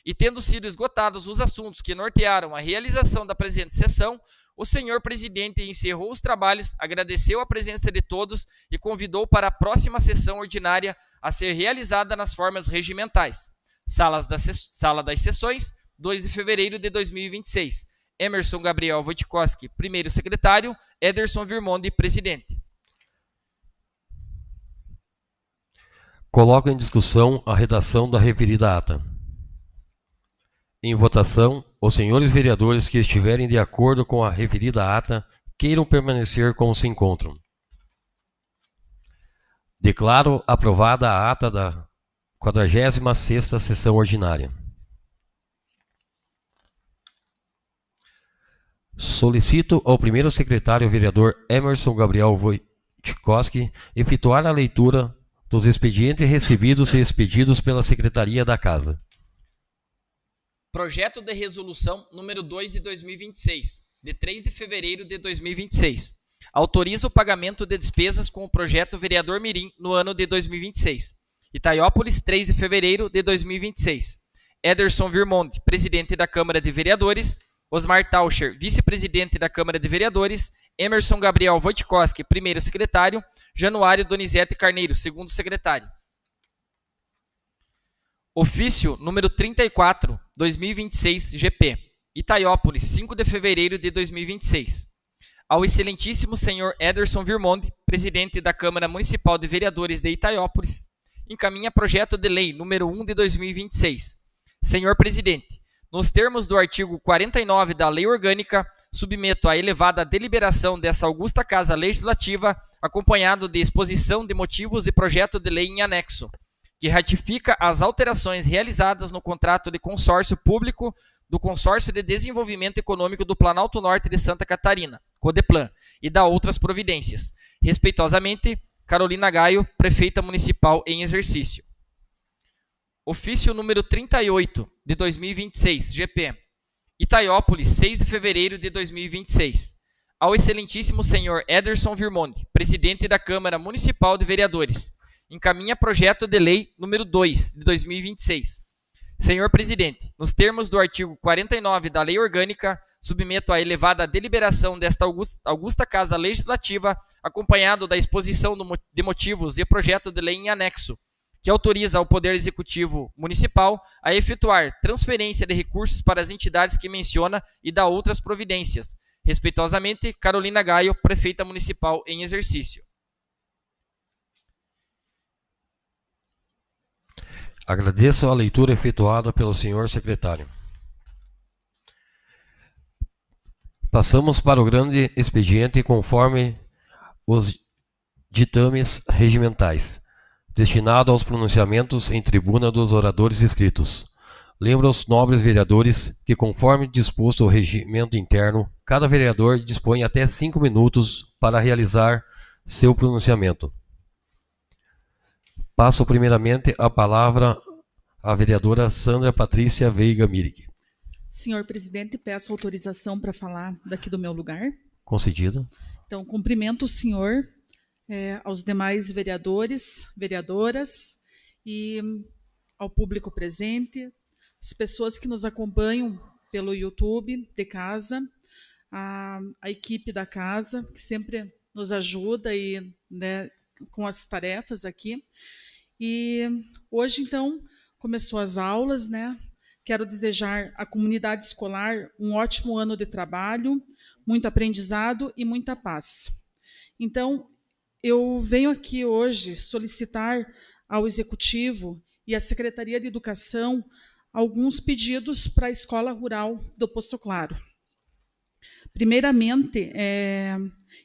E tendo sido esgotados os assuntos que nortearam a realização da presente sessão, o senhor presidente encerrou os trabalhos, agradeceu a presença de todos e convidou para a próxima sessão ordinária a ser realizada nas formas regimentais. Sala das Sessões, 2 de fevereiro de 2026. Emerson Gabriel Wojtkowski, primeiro secretário, Ederson Virmonde, presidente. Coloco em discussão a redação da referida ata. Em votação, os senhores vereadores que estiverem de acordo com a referida ata queiram permanecer como se encontram. Declaro aprovada a ata da 46ª sessão ordinária. Solicito ao primeiro secretário vereador Emerson Gabriel Wojtkowski efetuar a leitura dos expedientes recebidos e expedidos pela Secretaria da Casa. Projeto de Resolução número 2 de 2026, de 3 de fevereiro de 2026. Autoriza o pagamento de despesas com o projeto Vereador Mirim no ano de 2026. Itaiópolis, 3 de fevereiro de 2026. Ederson Virmonde, presidente da Câmara de Vereadores. Osmar Taucher, vice-presidente da Câmara de Vereadores. Emerson Gabriel Wojtkowski, primeiro secretário. Januário Donizete Carneiro, segundo secretário. Ofício número 34, 2026, GP. Itaiópolis, 5 de fevereiro de 2026. Ao excelentíssimo senhor Ederson Virmonde, presidente da Câmara Municipal de Vereadores de Itaiópolis, encaminha projeto de lei número 1 de 2026. Senhor presidente, nos termos do artigo 49 da Lei Orgânica, submeto à elevada deliberação dessa augusta Casa Legislativa, acompanhado de exposição de motivos e projeto de lei em anexo, que ratifica as alterações realizadas no contrato de consórcio público do Consórcio de Desenvolvimento Econômico do Planalto Norte de Santa Catarina, CODEPLAN, e da outras providências. Respeitosamente, Carolina Gaio, Prefeita Municipal em exercício. Ofício número 38, de 2026, GP. Itaiópolis, 6 de fevereiro de 2026. Ao excelentíssimo senhor Ederson Virmonde, presidente da Câmara Municipal de Vereadores, encaminha projeto de lei número 2 de 2026. Senhor presidente, nos termos do artigo 49 da Lei Orgânica, submeto à elevada deliberação desta augusta Casa Legislativa, acompanhado da exposição de motivos e projeto de lei em anexo, que autoriza ao Poder Executivo Municipal a efetuar transferência de recursos para as entidades que menciona e da outras providências. Respeitosamente, Carolina Gaio, Prefeita Municipal em exercício. Agradeço a leitura efetuada pelo senhor secretário. Passamos para o grande expediente conforme os Ditames regimentais. Destinado aos pronunciamentos em tribuna dos oradores inscritos. Lembra aos nobres vereadores que, conforme disposto o regimento interno, cada vereador dispõe até 5 minutos para realizar seu pronunciamento. Passo primeiramente a palavra à vereadora Sandra Patrícia Veiga Mirig. Senhor presidente, peço autorização para falar daqui do meu lugar. Concedido. Então, cumprimento o senhor, aos demais vereadores, vereadoras e ao público presente, as pessoas que nos acompanham pelo YouTube de casa, a equipe da casa, que sempre nos ajuda e, né, com as tarefas aqui. E hoje, então, começou as aulas, né? Quero desejar à comunidade escolar um ótimo ano de trabalho, muito aprendizado e muita paz. Então, eu venho aqui hoje solicitar ao Executivo e à Secretaria de Educação alguns pedidos para a Escola Rural do Poço Claro. Primeiramente,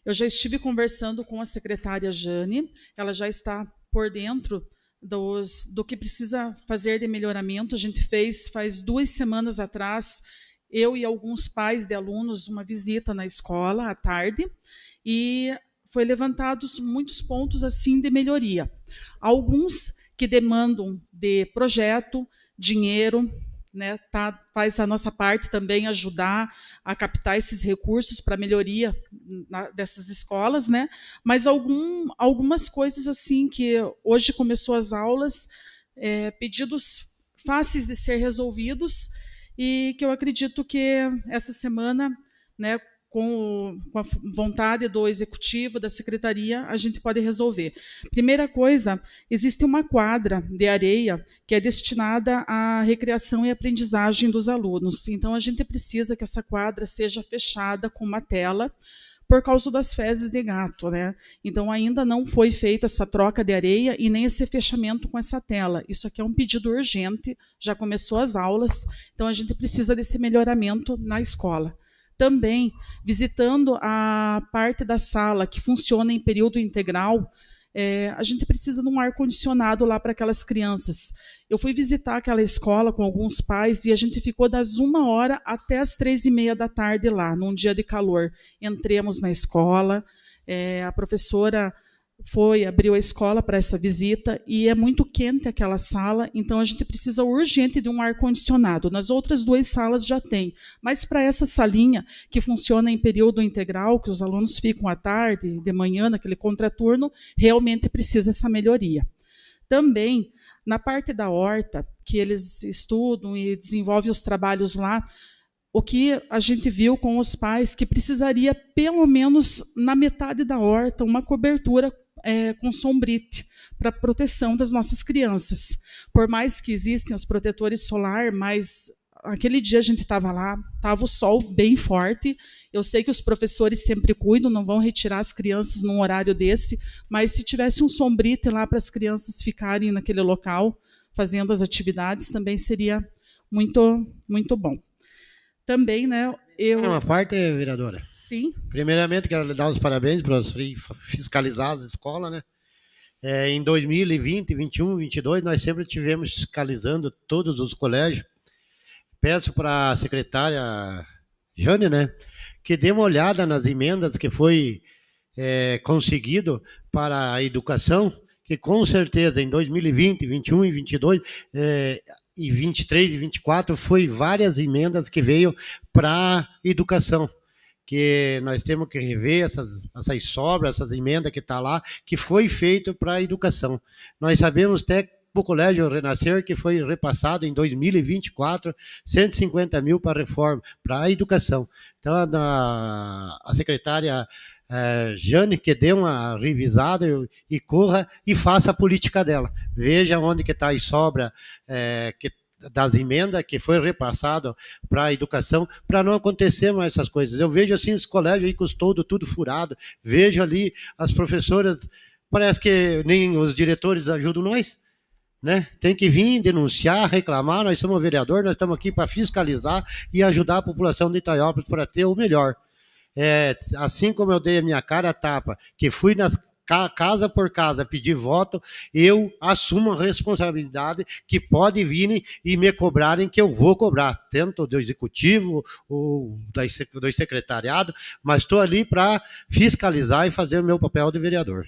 eu já estive conversando com a secretária Jane, ela já está por dentro do que precisa fazer de melhoramento. A gente faz 2 semanas atrás, eu e alguns pais de alunos, uma visita na escola à tarde, e foi levantados muitos pontos assim de melhoria. Alguns que demandam de projeto, dinheiro, né, faz a nossa parte também ajudar a captar esses recursos para melhoria dessas escolas, né? Mas algumas coisas assim que hoje começou as aulas, pedidos fáceis de ser resolvidos e que eu acredito que essa semana, né, com a vontade do executivo, da secretaria, a gente pode resolver. Primeira coisa, existe uma quadra de areia que é destinada à recreação e aprendizagem dos alunos. Então, a gente precisa que essa quadra seja fechada com uma tela por causa das fezes de gato, né? Então, ainda não foi feita essa troca de areia e nem esse fechamento com essa tela. Isso aqui é um pedido urgente, já começou as aulas, então a gente precisa desse melhoramento na escola. Também, visitando a parte da sala que funciona em período integral, a gente precisa de um ar-condicionado lá para aquelas crianças. Eu fui visitar aquela escola com alguns pais e a gente ficou das 1h até as 3h30 da tarde lá, num dia de calor. Entremos na escola, a professora abriu a escola para essa visita e é muito quente aquela sala, então a gente precisa urgente de um ar-condicionado. Nas outras 2 salas já tem, mas para essa salinha que funciona em período integral, que os alunos ficam à tarde, de manhã, naquele contraturno, realmente precisa essa melhoria. Também, na parte da horta, que eles estudam e desenvolvem os trabalhos lá, o que a gente viu com os pais, que precisaria, pelo menos na metade da horta, uma cobertura com sombrite, para proteção das nossas crianças. Por mais que existem os protetores solar, mas aquele dia a gente estava lá, estava o sol bem forte. Eu sei que os professores sempre cuidam, não vão retirar as crianças num horário desse, mas se tivesse um sombrite lá para as crianças ficarem naquele local, fazendo as atividades, também seria muito, muito bom. Também, né, Uma parte, vereadora. Sim. Primeiramente, quero lhe dar os parabéns por fiscalizar as escolas, né? Em 2020, 21, 22, nós sempre tivemos fiscalizando todos os colégios. Peço para a secretária Jane, né, que dê uma olhada nas emendas que foi conseguido para a educação, que com certeza em 2020, 21 e 22... e 23 e 24 foi várias emendas que veio para a educação, que nós temos que rever essas sobras, essas emendas que está lá, que foi feito para a educação. Nós sabemos até para o Colégio Renascer que foi repassado em 2024 150 mil para a reforma, para a educação. Então a secretária Jane, que dê uma revisada e corra e faça a política dela. Veja onde que está a sobra das emendas que foi repassado para a educação, para não acontecer mais essas coisas. Eu vejo assim esse colégio aí com os toldos tudo furado, vejo ali as professoras, parece que nem os diretores ajudam nós, né? Tem que vir denunciar, reclamar. Nós somos vereador, nós estamos aqui para fiscalizar e ajudar a população de Itaiópolis para ter o melhor. Assim como eu dei a minha cara a tapa, que fui nas casa por casa, pedir voto, eu assumo a responsabilidade que pode virem e me cobrarem, que eu vou cobrar, tanto do executivo ou do secretariado, mas estou ali para fiscalizar e fazer o meu papel de vereador.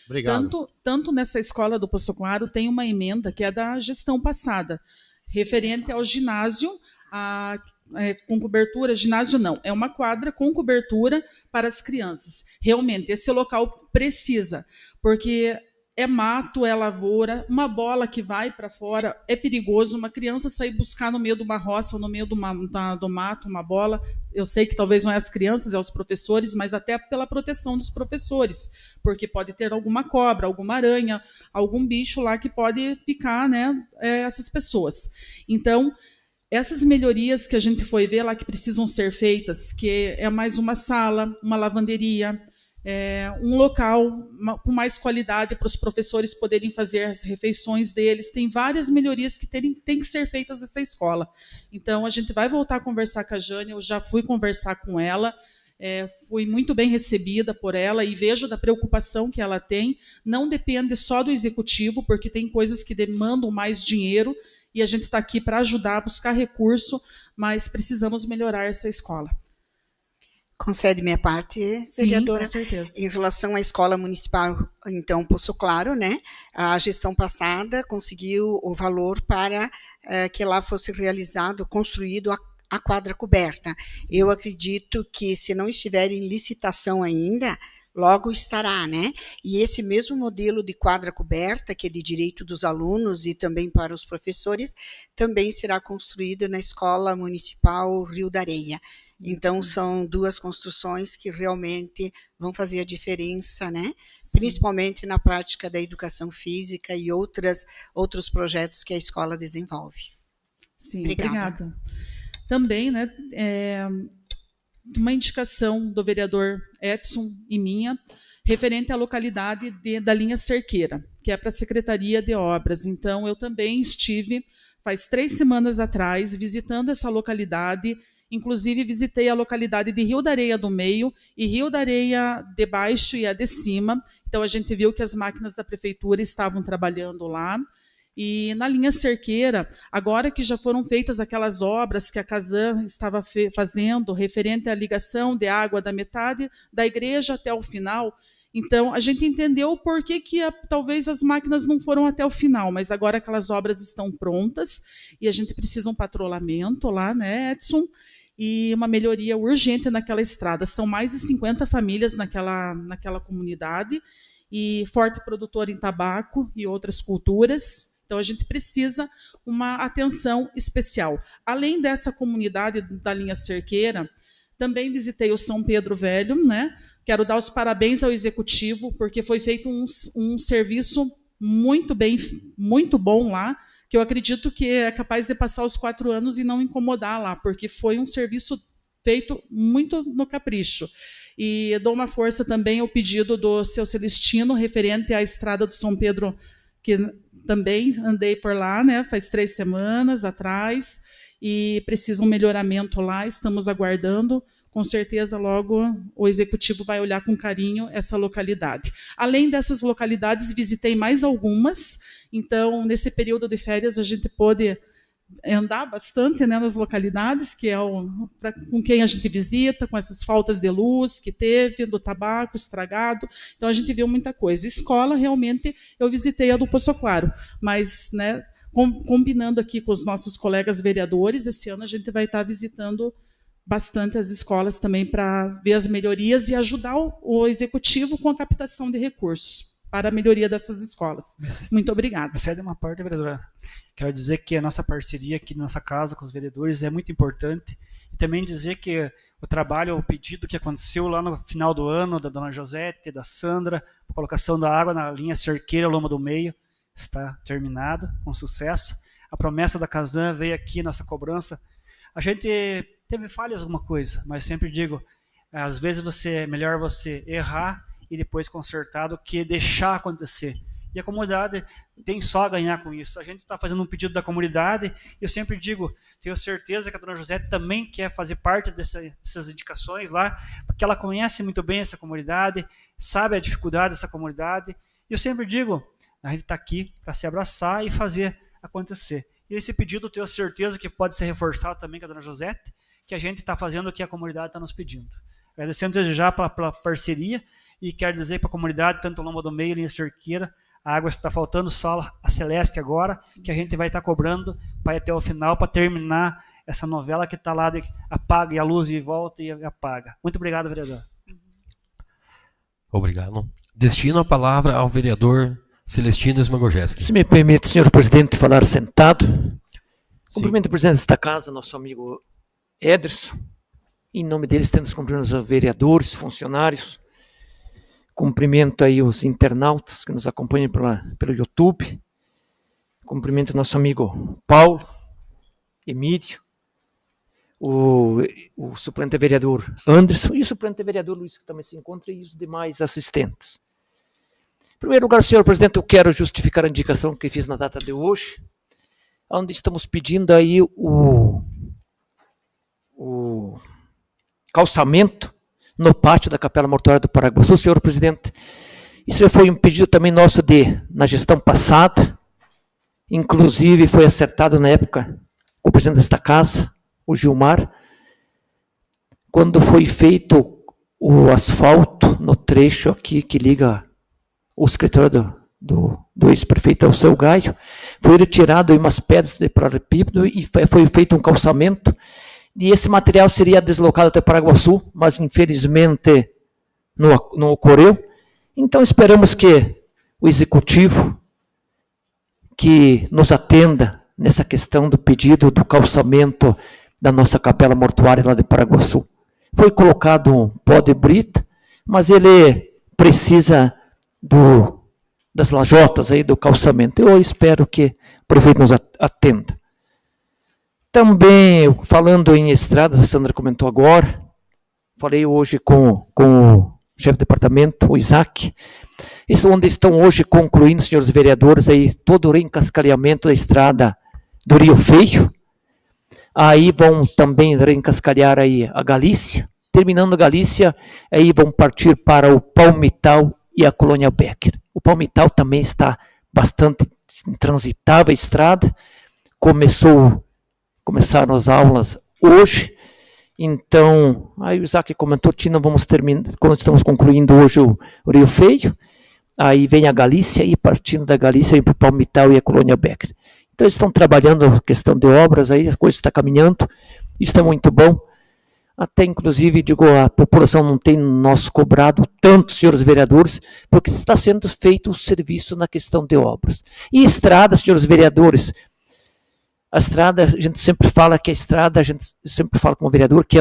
Obrigado. Tanto nessa escola do Poço Claro tem uma emenda que é da gestão passada, referente ao ginásio, com cobertura, ginásio não, é uma quadra com cobertura para as crianças. Realmente, esse local precisa, porque é mato, é lavoura, uma bola que vai para fora, é perigoso uma criança sair buscar no meio de uma roça ou no meio do mato uma bola. Eu sei que talvez não é as crianças, é os professores, mas até pela proteção dos professores, porque pode ter alguma cobra, alguma aranha, algum bicho lá que pode picar, né, essas pessoas. Então, essas melhorias que a gente foi ver lá que precisam ser feitas, que é mais uma sala, uma lavanderia, um local com mais qualidade para os professores poderem fazer as refeições deles. Tem várias melhorias que têm que ser feitas nessa escola. Então, a gente vai voltar a conversar com a Jane, eu já fui conversar com ela, fui muito bem recebida por ela e vejo da preocupação que ela tem. Não depende só do executivo, porque tem coisas que demandam mais dinheiro, e a gente está aqui para ajudar a buscar recurso, mas precisamos melhorar essa escola. Concede minha parte, vereadora? Sim, com certeza. Em relação à escola municipal, então, Poço Claro, né? A gestão passada conseguiu o valor para que lá fosse construído a quadra coberta. Sim. Eu acredito que, se não estiver em licitação ainda, logo estará, né? E esse mesmo modelo de quadra coberta, que é de direito dos alunos e também para os professores, também será construído na Escola Municipal Rio da Areia. Então, são duas construções que realmente vão fazer a diferença, né? Sim. Principalmente na prática da educação física e outros projetos que a escola desenvolve. Sim, obrigada. Também, né, uma indicação do vereador Edson e minha, referente à localidade da linha Cerqueira, que é para a Secretaria de Obras. Então, eu também estive, faz 3 semanas atrás, visitando essa localidade. Inclusive, visitei a localidade de Rio da Areia do Meio e Rio da Areia de Baixo e a de Cima. Então, a gente viu que as máquinas da prefeitura estavam trabalhando lá. E na linha Cerqueira, agora que já foram feitas aquelas obras que a Casan estava fazendo, referente à ligação de água da metade da igreja até o final, então a gente entendeu o porquê que talvez as máquinas não foram até o final, mas agora aquelas obras estão prontas e a gente precisa um patrulhamento lá, né, Edson? E uma melhoria urgente naquela estrada. São mais de 50 famílias naquela comunidade e forte produtor em tabaco e outras culturas. Então, a gente precisa uma atenção especial. Além dessa comunidade da linha Cerqueira, também visitei o São Pedro Velho, né? Quero dar os parabéns ao executivo, porque foi feito um serviço muito bom lá, que eu acredito que é capaz de passar os 4 anos e não incomodar lá, porque foi um serviço feito muito no capricho. E dou uma força também ao pedido do seu Celestino, referente à estrada do São Pedro, que também andei por lá, né, faz 3 semanas atrás, e precisa um melhoramento lá, estamos aguardando. Com certeza, logo, o executivo vai olhar com carinho essa localidade. Além dessas localidades, visitei mais algumas. Então, nesse período de férias, a gente pôde andar bastante, né, nas localidades, que é com quem a gente visita, com essas faltas de luz que teve, do tabaco estragado. Então, a gente viu muita coisa. Escola, realmente, eu visitei a do Poço Claro, mas, né, combinando aqui com os nossos colegas vereadores, esse ano a gente vai estar visitando bastante as escolas também para ver as melhorias e ajudar o executivo com a captação de recursos para a melhoria dessas escolas. Muito obrigada. Essa é uma parte, vereadora. Quero dizer que a nossa parceria aqui na nossa casa com os vereadores é muito importante e também dizer que o trabalho, o pedido que aconteceu lá no final do ano da dona Josete, da Sandra, a colocação da água na linha Cerqueira, Loma do Meio, está terminado com sucesso. A promessa da Casan veio aqui, nossa cobrança. A gente teve falhas alguma coisa, mas sempre digo, às vezes é melhor você errar e depois consertar do que deixar acontecer. E a comunidade tem só a ganhar com isso. A gente está fazendo um pedido da comunidade, e eu sempre digo, tenho certeza que a dona José também quer fazer parte dessas indicações lá, porque ela conhece muito bem essa comunidade, sabe a dificuldade dessa comunidade. E eu sempre digo, a gente está aqui para se abraçar e fazer acontecer. E esse pedido, tenho certeza que pode ser reforçado também com a dona Josete, que a gente está fazendo o que a comunidade está nos pedindo. Agradecendo desde já pela parceria, e quero dizer para a comunidade, tanto Lomba do Meio, linha Cerqueira, a água está faltando, só a Celeste agora, que a gente vai estar cobrando para ir até o final, para terminar essa novela que está lá, apaga e a luz e volta e apaga. Muito obrigado, vereador. Obrigado. Destino a palavra ao vereador Celestino Smagojeski. Se me permite, senhor presidente, falar sentado. Cumprimento o presidente desta casa, nosso amigo Ederson. Em nome deles, temos cumprimentos aos vereadores, funcionários. Cumprimento aí os internautas que nos acompanham pelo YouTube. Cumprimento nosso amigo Paulo, Emílio, o suplente vereador Anderson e o suplente vereador Luiz, que também se encontra, e os demais assistentes. Em primeiro lugar, senhor presidente, eu quero justificar a indicação que fiz na data de hoje, onde estamos pedindo aí o calçamento no pátio da Capela Mortuária do Paraguaçu, senhor presidente. Isso já foi um pedido também nosso na gestão passada, inclusive foi acertado na época com o presidente desta casa, o Gilmar, quando foi feito o asfalto no trecho aqui que liga o escritório do ex-prefeito ao seu Gaio, foi retirado umas pedras de paralelepípedo e foi feito um calçamento. E esse material seria deslocado até Paraguaçu, mas infelizmente não ocorreu. Então esperamos que o executivo que nos atenda nessa questão do pedido do calçamento da nossa capela mortuária lá de Paraguaçu. Foi colocado um pó de brita, mas ele precisa das lajotas aí do calçamento. Eu espero que o prefeito nos atenda. Também, falando em estradas, a Sandra comentou agora, falei hoje com o chefe de departamento, o Isaac, isso onde estão hoje concluindo, senhores vereadores, aí, todo o reencascalhamento da estrada do Rio Feio. Aí vão também reencascalhar aí a Galícia. Terminando a Galícia, aí vão partir para o Palmital e a Colônia Becker. O Palmital também está bastante intransitável a estrada, começaram as aulas hoje, então, aí o Isaac comentou, Tina, quando estamos concluindo hoje o Rio Feio, aí vem a Galícia, e partindo da Galícia, para o Palmital e a Colônia Becker. Então, eles estão trabalhando a questão de obras, aí a coisa está caminhando, isso é muito bom. Até, inclusive, digo, a população não tem nos cobrado tanto, senhores vereadores, porque está sendo feito o serviço na questão de obras. E estradas, senhores vereadores, a estrada, a gente sempre fala que a estrada, a gente sempre fala como vereador, que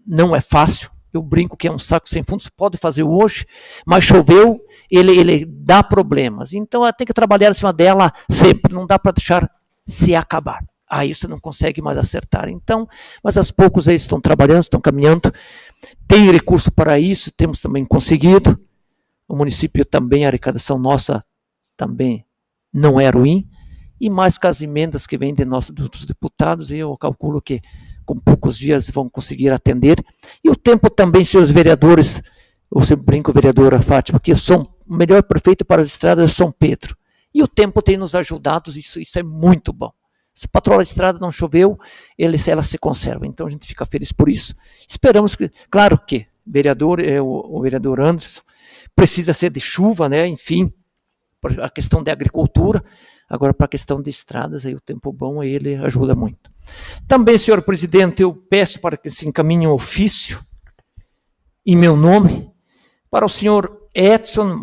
não é fácil. Eu brinco que é um saco sem fundo, você pode fazer hoje, mas choveu, ele dá problemas. Então, tem que trabalhar em cima dela sempre, não dá para deixar se acabar. Aí você não consegue mais acertar. Então, mas aos poucos eles estão trabalhando, estão caminhando. Tem recurso para isso, temos também conseguido. O município também, a arrecadação nossa também não é ruim. E mais com as emendas que vêm dos deputados, eu calculo que com poucos dias vão conseguir atender. E o tempo também, senhores vereadores, eu sempre brinco, vereadora Fátima, que o melhor prefeito para as estradas é São Pedro. E o tempo tem nos ajudado, isso é muito bom. Se patroa a estrada não choveu, ela se conserva. Então a gente fica feliz por isso. Esperamos que, claro que o vereador Anderson precisa ser de chuva, né? Enfim, a questão da agricultura. Agora, para a questão de estradas, aí o tempo bom, aí ele ajuda muito. Também, senhor presidente, eu peço para que se encaminhe um ofício em meu nome para o senhor Edson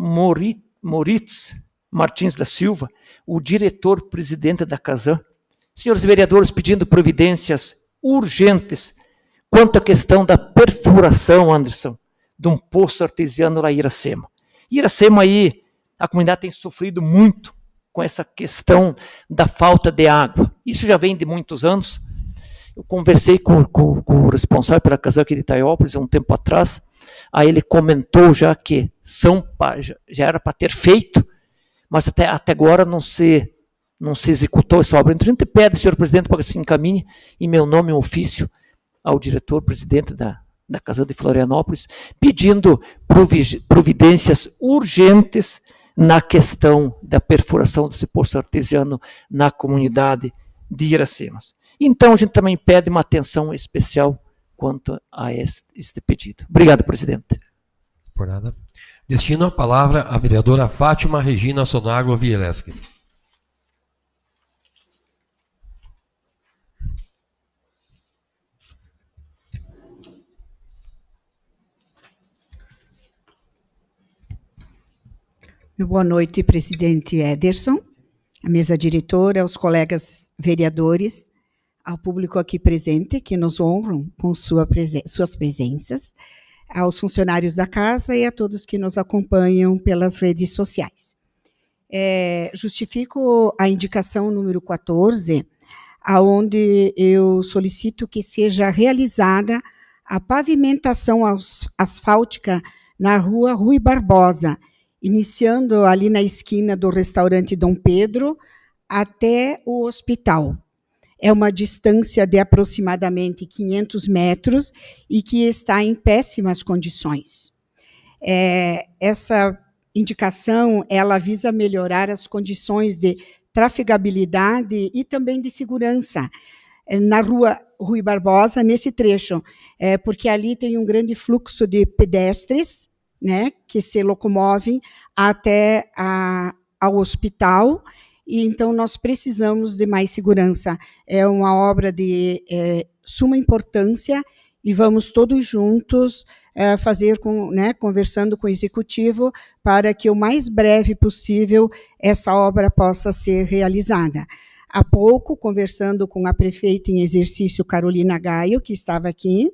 Moritz Martins da Silva, o diretor-presidente da Casan. Senhores vereadores, pedindo providências urgentes quanto à questão da perfuração, Anderson, de um poço artesiano lá em Iracema. Iracema aí, a comunidade tem sofrido muito com essa questão da falta de água. Isso já vem de muitos anos. Eu conversei com o responsável pela Casan aqui de Itaiópolis há um tempo atrás, aí ele comentou já que já era para ter feito, mas até agora não se executou essa obra. Então a gente pede, senhor presidente, para que se encaminhe em meu nome um ofício ao diretor-presidente da Casa de Florianópolis, pedindo providências urgentes na questão da perfuração desse poço artesiano na comunidade de Iracemas. Então a gente também pede uma atenção especial quanto a este pedido. Obrigado, presidente. Por nada. Destino a palavra à vereadora Fátima Regina Sonagro Vieleschi. Boa noite, presidente Ederson, a mesa diretora, aos colegas vereadores, ao público aqui presente, que nos honram com suas presenças, aos funcionários da casa e a todos que nos acompanham pelas redes sociais. Justifico a indicação número 14, aonde eu solicito que seja realizada a pavimentação asfáltica na rua Rui Barbosa, iniciando ali na esquina do restaurante Dom Pedro até o hospital. É uma distância de aproximadamente 500 metros e que está em péssimas condições. Essa indicação, ela visa melhorar as condições de trafegabilidade e também de segurança na rua Rui Barbosa, nesse trecho, porque ali tem um grande fluxo de pedestres, né, que se locomovem até ao hospital, e então nós precisamos de mais segurança. É uma obra de suma importância e vamos todos juntos fazer, conversando com o executivo, para que o mais breve possível essa obra possa ser realizada. Há pouco, conversando com a prefeita em exercício, Carolina Gaio, que estava aqui,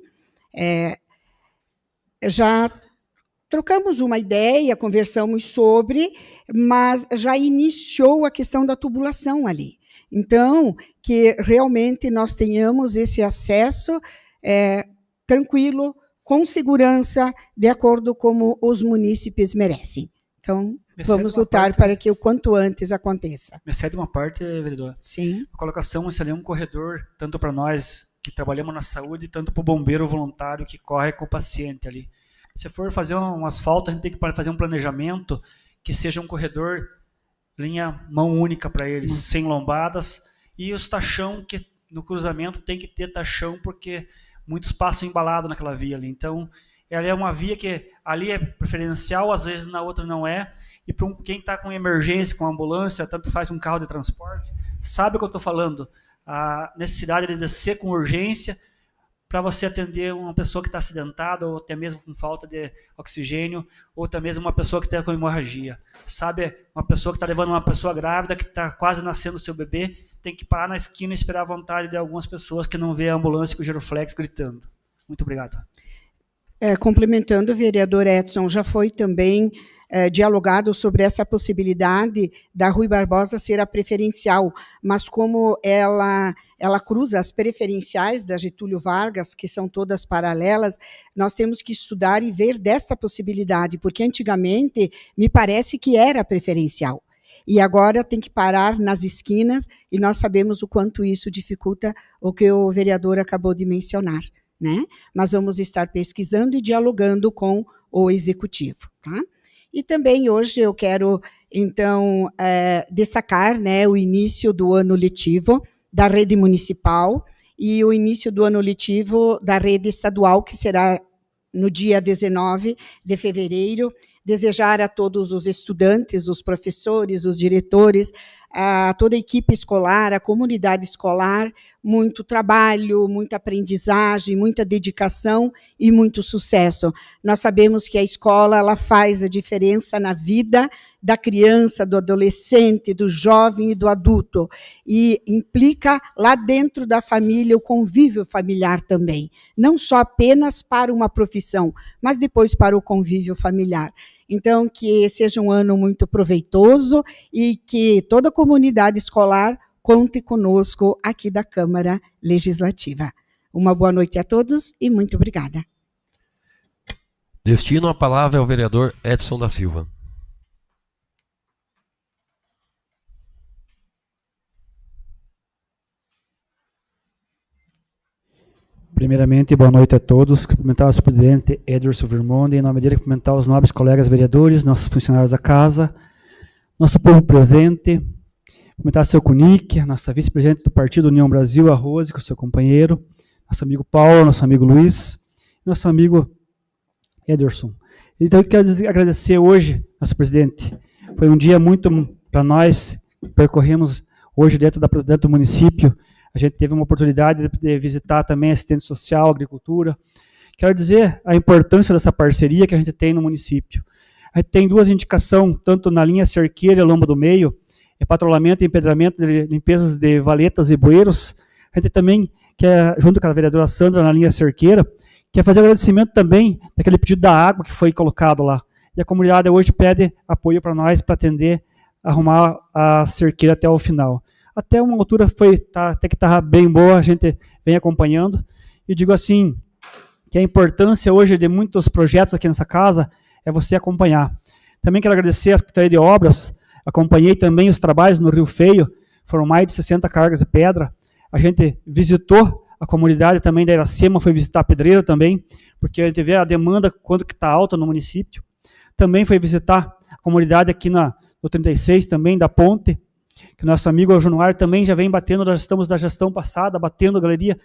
já trocamos uma ideia, conversamos sobre, mas já iniciou a questão da tubulação ali. Então, que realmente nós tenhamos esse acesso tranquilo, com segurança, de acordo com os munícipes merecem. Então, vamos lutar para que o quanto antes aconteça. Me cede uma parte, vereador. Sim. A colocação, isso ali é um corredor, tanto para nós que trabalhamos na saúde, tanto para o bombeiro voluntário que corre com o paciente ali. Se for fazer um asfalto, a gente tem que fazer um planejamento que seja um corredor, linha mão única para eles, sem lombadas, e os tachão, que no cruzamento tem que ter tachão, porque muitos passam embalado naquela via ali. Então, ela é uma via que ali é preferencial, às vezes na outra não é, e para quem está com emergência, com ambulância, tanto faz um carro de transporte, sabe o que eu estou falando, a necessidade de descer com urgência, para você atender uma pessoa que está acidentada, ou até mesmo com falta de oxigênio, ou até mesmo uma pessoa que está com hemorragia. Sabe, uma pessoa que está levando uma pessoa grávida, que está quase nascendo o seu bebê, tem que parar na esquina e esperar a vontade de algumas pessoas que não vê a ambulância com o giroflex gritando. Muito obrigado. Complementando, o vereador Edson, já foi também dialogado sobre essa possibilidade da Rui Barbosa ser a preferencial, mas como ela cruza as preferenciais da Getúlio Vargas, que são todas paralelas, nós temos que estudar e ver desta possibilidade, porque antigamente me parece que era preferencial. E agora tem que parar nas esquinas, e nós sabemos o quanto isso dificulta o que o vereador acabou de mencionar, né? Mas vamos estar pesquisando e dialogando com o executivo, tá? E também hoje eu quero, então, destacar, né, o início do ano letivo da rede municipal e o início do ano letivo da rede estadual, que será no dia 19 de fevereiro. Desejar a todos os estudantes, os professores, os diretores, a toda a equipe escolar, a comunidade escolar, muito trabalho, muita aprendizagem, muita dedicação e muito sucesso. Nós sabemos que a escola ela faz a diferença na vida da criança, do adolescente, do jovem e do adulto, e implica lá dentro da família o convívio familiar também, não só apenas para uma profissão, mas depois para o convívio familiar. Então, que seja um ano muito proveitoso e que toda a comunidade escolar conte conosco aqui da Câmara Legislativa. Uma boa noite a todos e muito obrigada. Destino a palavra ao vereador Edson da Silva. Primeiramente, boa noite a todos. Cumprimentar o presidente Ederson Vermonde, em nome dele, cumprimentar os nobres colegas vereadores, nossos funcionários da casa, nosso povo presente, cumprimentar o seu Cunic, nossa vice-presidente do Partido União Brasil, a Rose, com o seu companheiro, nosso amigo Paulo, nosso amigo Luiz, nosso amigo Ederson. Então, eu quero agradecer hoje, nosso presidente. Foi um dia muito para nós, percorremos hoje dentro do município. A gente teve uma oportunidade de visitar também assistente social, agricultura. Quero dizer a importância dessa parceria que a gente tem no município. A gente tem duas indicações, tanto na linha cerqueira e lomba do meio, patrulhamento e empedramento de limpezas de valetas e bueiros. A gente também quer, junto com a vereadora Sandra, na linha cerqueira, quer fazer agradecimento também daquele pedido da água que foi colocado lá. E a comunidade hoje pede apoio para nós para atender, arrumar a cerqueira até o final. Até uma altura até que estava bem boa, a gente vem acompanhando. E digo assim, que a importância hoje de muitos projetos aqui nessa casa é você acompanhar. Também quero agradecer a Secretaria de Obras, acompanhei também os trabalhos no Rio Feio, foram mais de 60 cargas de pedra. A gente visitou a comunidade também da Iracema, foi visitar a Pedreira também, porque a gente vê a demanda quanto que está alta no município. Também foi visitar a comunidade aqui no 36, também da Ponte, que nosso amigo Januário também já vem batendo, nós estamos da gestão passada, batendo a galeria.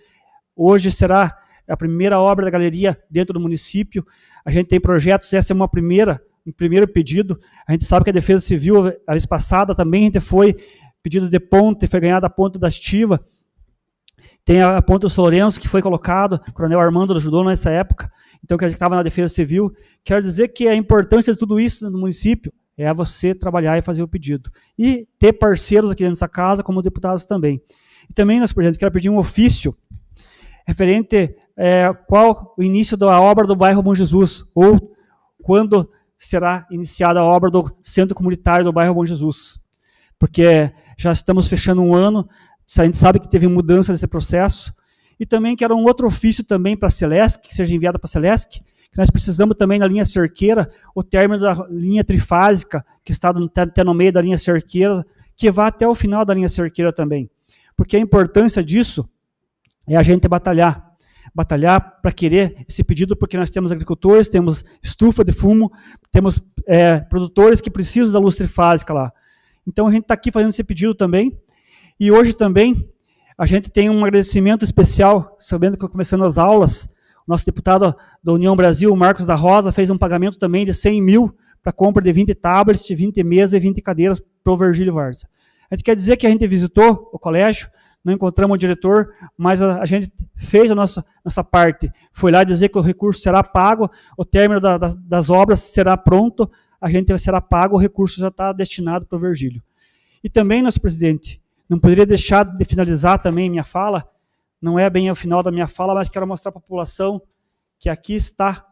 Hoje será a primeira obra da galeria dentro do município. A gente tem projetos, essa é um primeiro pedido. A gente sabe que a Defesa Civil, a vez passada, também a gente foi pedido de ponte, foi ganhada a ponte da Estiva. Tem a ponte do Lourenço, que foi colocado, o Coronel Armando ajudou nessa época, então que a gente estava na Defesa Civil. Quero dizer que a importância de tudo isso no município é você trabalhar e fazer o pedido. E ter parceiros aqui dentro dessa casa, como deputados também. E também, nós, por exemplo, quero pedir um ofício referente qual o início da obra do bairro Bom Jesus, ou quando será iniciada a obra do Centro Comunitário do bairro Bom Jesus. Porque já estamos fechando um ano, a gente sabe que teve mudança desse processo. E também quero um outro ofício também para a Celesc, que seja enviado para a Celesc, que nós precisamos também na linha cerqueira, o término da linha trifásica, que está até no meio da linha cerqueira, que vá até o final da linha cerqueira também. Porque a importância disso é a gente batalhar para querer esse pedido, porque nós temos agricultores, temos estufa de fumo, temos produtores que precisam da luz trifásica lá. Então a gente está aqui fazendo esse pedido também. E hoje também a gente tem um agradecimento especial, sabendo que começando as aulas, nosso deputado da União Brasil, Marcos da Rosa, fez um pagamento também de 100 mil para compra de 20 tablets, 20 mesas e 20 cadeiras para o Virgílio Varza. A gente quer dizer que a gente visitou o colégio, não encontramos o diretor, mas a gente fez a nossa parte. Foi lá dizer que o recurso será pago, o término das obras será pronto, a gente será pago, o recurso já está destinado para o Virgílio. E também, nosso presidente, não poderia deixar de finalizar também minha fala, não é bem o final da minha fala, mas quero mostrar para a população que aqui está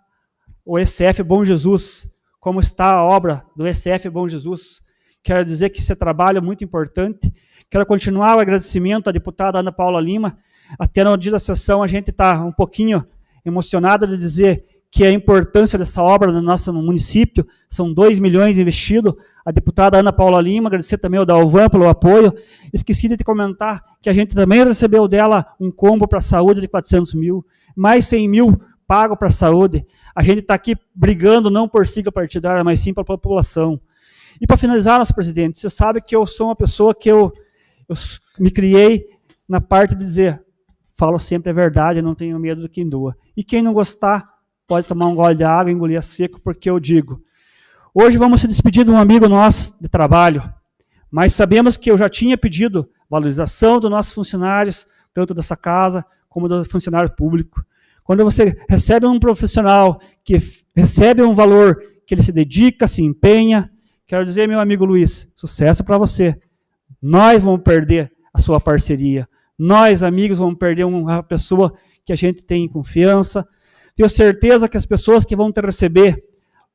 o ECF Bom Jesus, como está a obra do ECF Bom Jesus. Quero dizer que esse trabalho é muito importante. Quero continuar o agradecimento à deputada Ana Paula Lima. Até no dia da sessão a gente está um pouquinho emocionado de dizer que a importância dessa obra no nosso município, são 2 milhões investidos. A deputada Ana Paula Lima, agradecer também ao Dalvan pelo apoio. Esqueci de te comentar que a gente também recebeu dela um combo para a saúde de 400 mil, mais 100 mil pago para a saúde. A gente está aqui brigando não por sigla partidária, mas sim para a população. E para finalizar, nosso presidente, você sabe que eu sou uma pessoa que eu me criei na parte de dizer, falo sempre a verdade, não tenho medo do quem doa. E quem não gostar, pode tomar um gole de água e engolir a seco, porque eu digo. Hoje vamos se despedir de um amigo nosso de trabalho, mas sabemos que eu já tinha pedido valorização dos nossos funcionários, tanto dessa casa como do funcionário público. Quando você recebe um profissional que recebe um valor que ele se dedica, se empenha, quero dizer, meu amigo Luiz, sucesso para você. Nós vamos perder a sua parceria. Nós, amigos, vamos perder uma pessoa que a gente tem confiança. Tenho certeza que as pessoas que vão te receber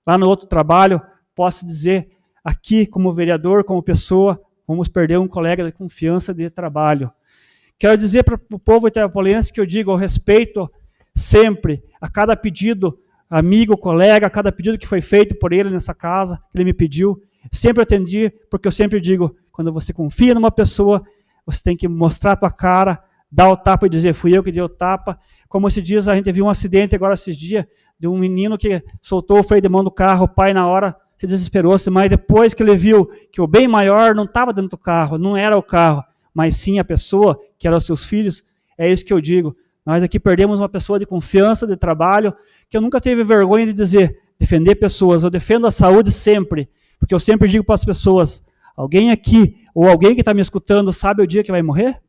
lá no outro trabalho, posso dizer, aqui como vereador, como pessoa, vamos perder um colega de confiança de trabalho. Quero dizer para o povo itaiapolense que eu digo ao respeito sempre a cada pedido, amigo, colega, a cada pedido que foi feito por ele nessa casa, que ele me pediu, sempre atendi, porque eu sempre digo, quando você confia numa pessoa, você tem que mostrar a tua cara, dar o tapa e dizer, fui eu que dei o tapa. Como se diz, a gente viu um acidente agora esses dias, de um menino que soltou o freio de mão do carro, o pai na hora se desesperou, mas depois que ele viu que o bem maior não estava dentro do carro, não era o carro, mas sim a pessoa, que eram os seus filhos, é isso que eu digo. Nós aqui perdemos uma pessoa de confiança, de trabalho, que eu nunca tive vergonha de dizer, defender pessoas. Eu defendo a saúde sempre, porque eu sempre digo para as pessoas, alguém aqui, ou alguém que está me escutando, sabe o dia que vai morrer?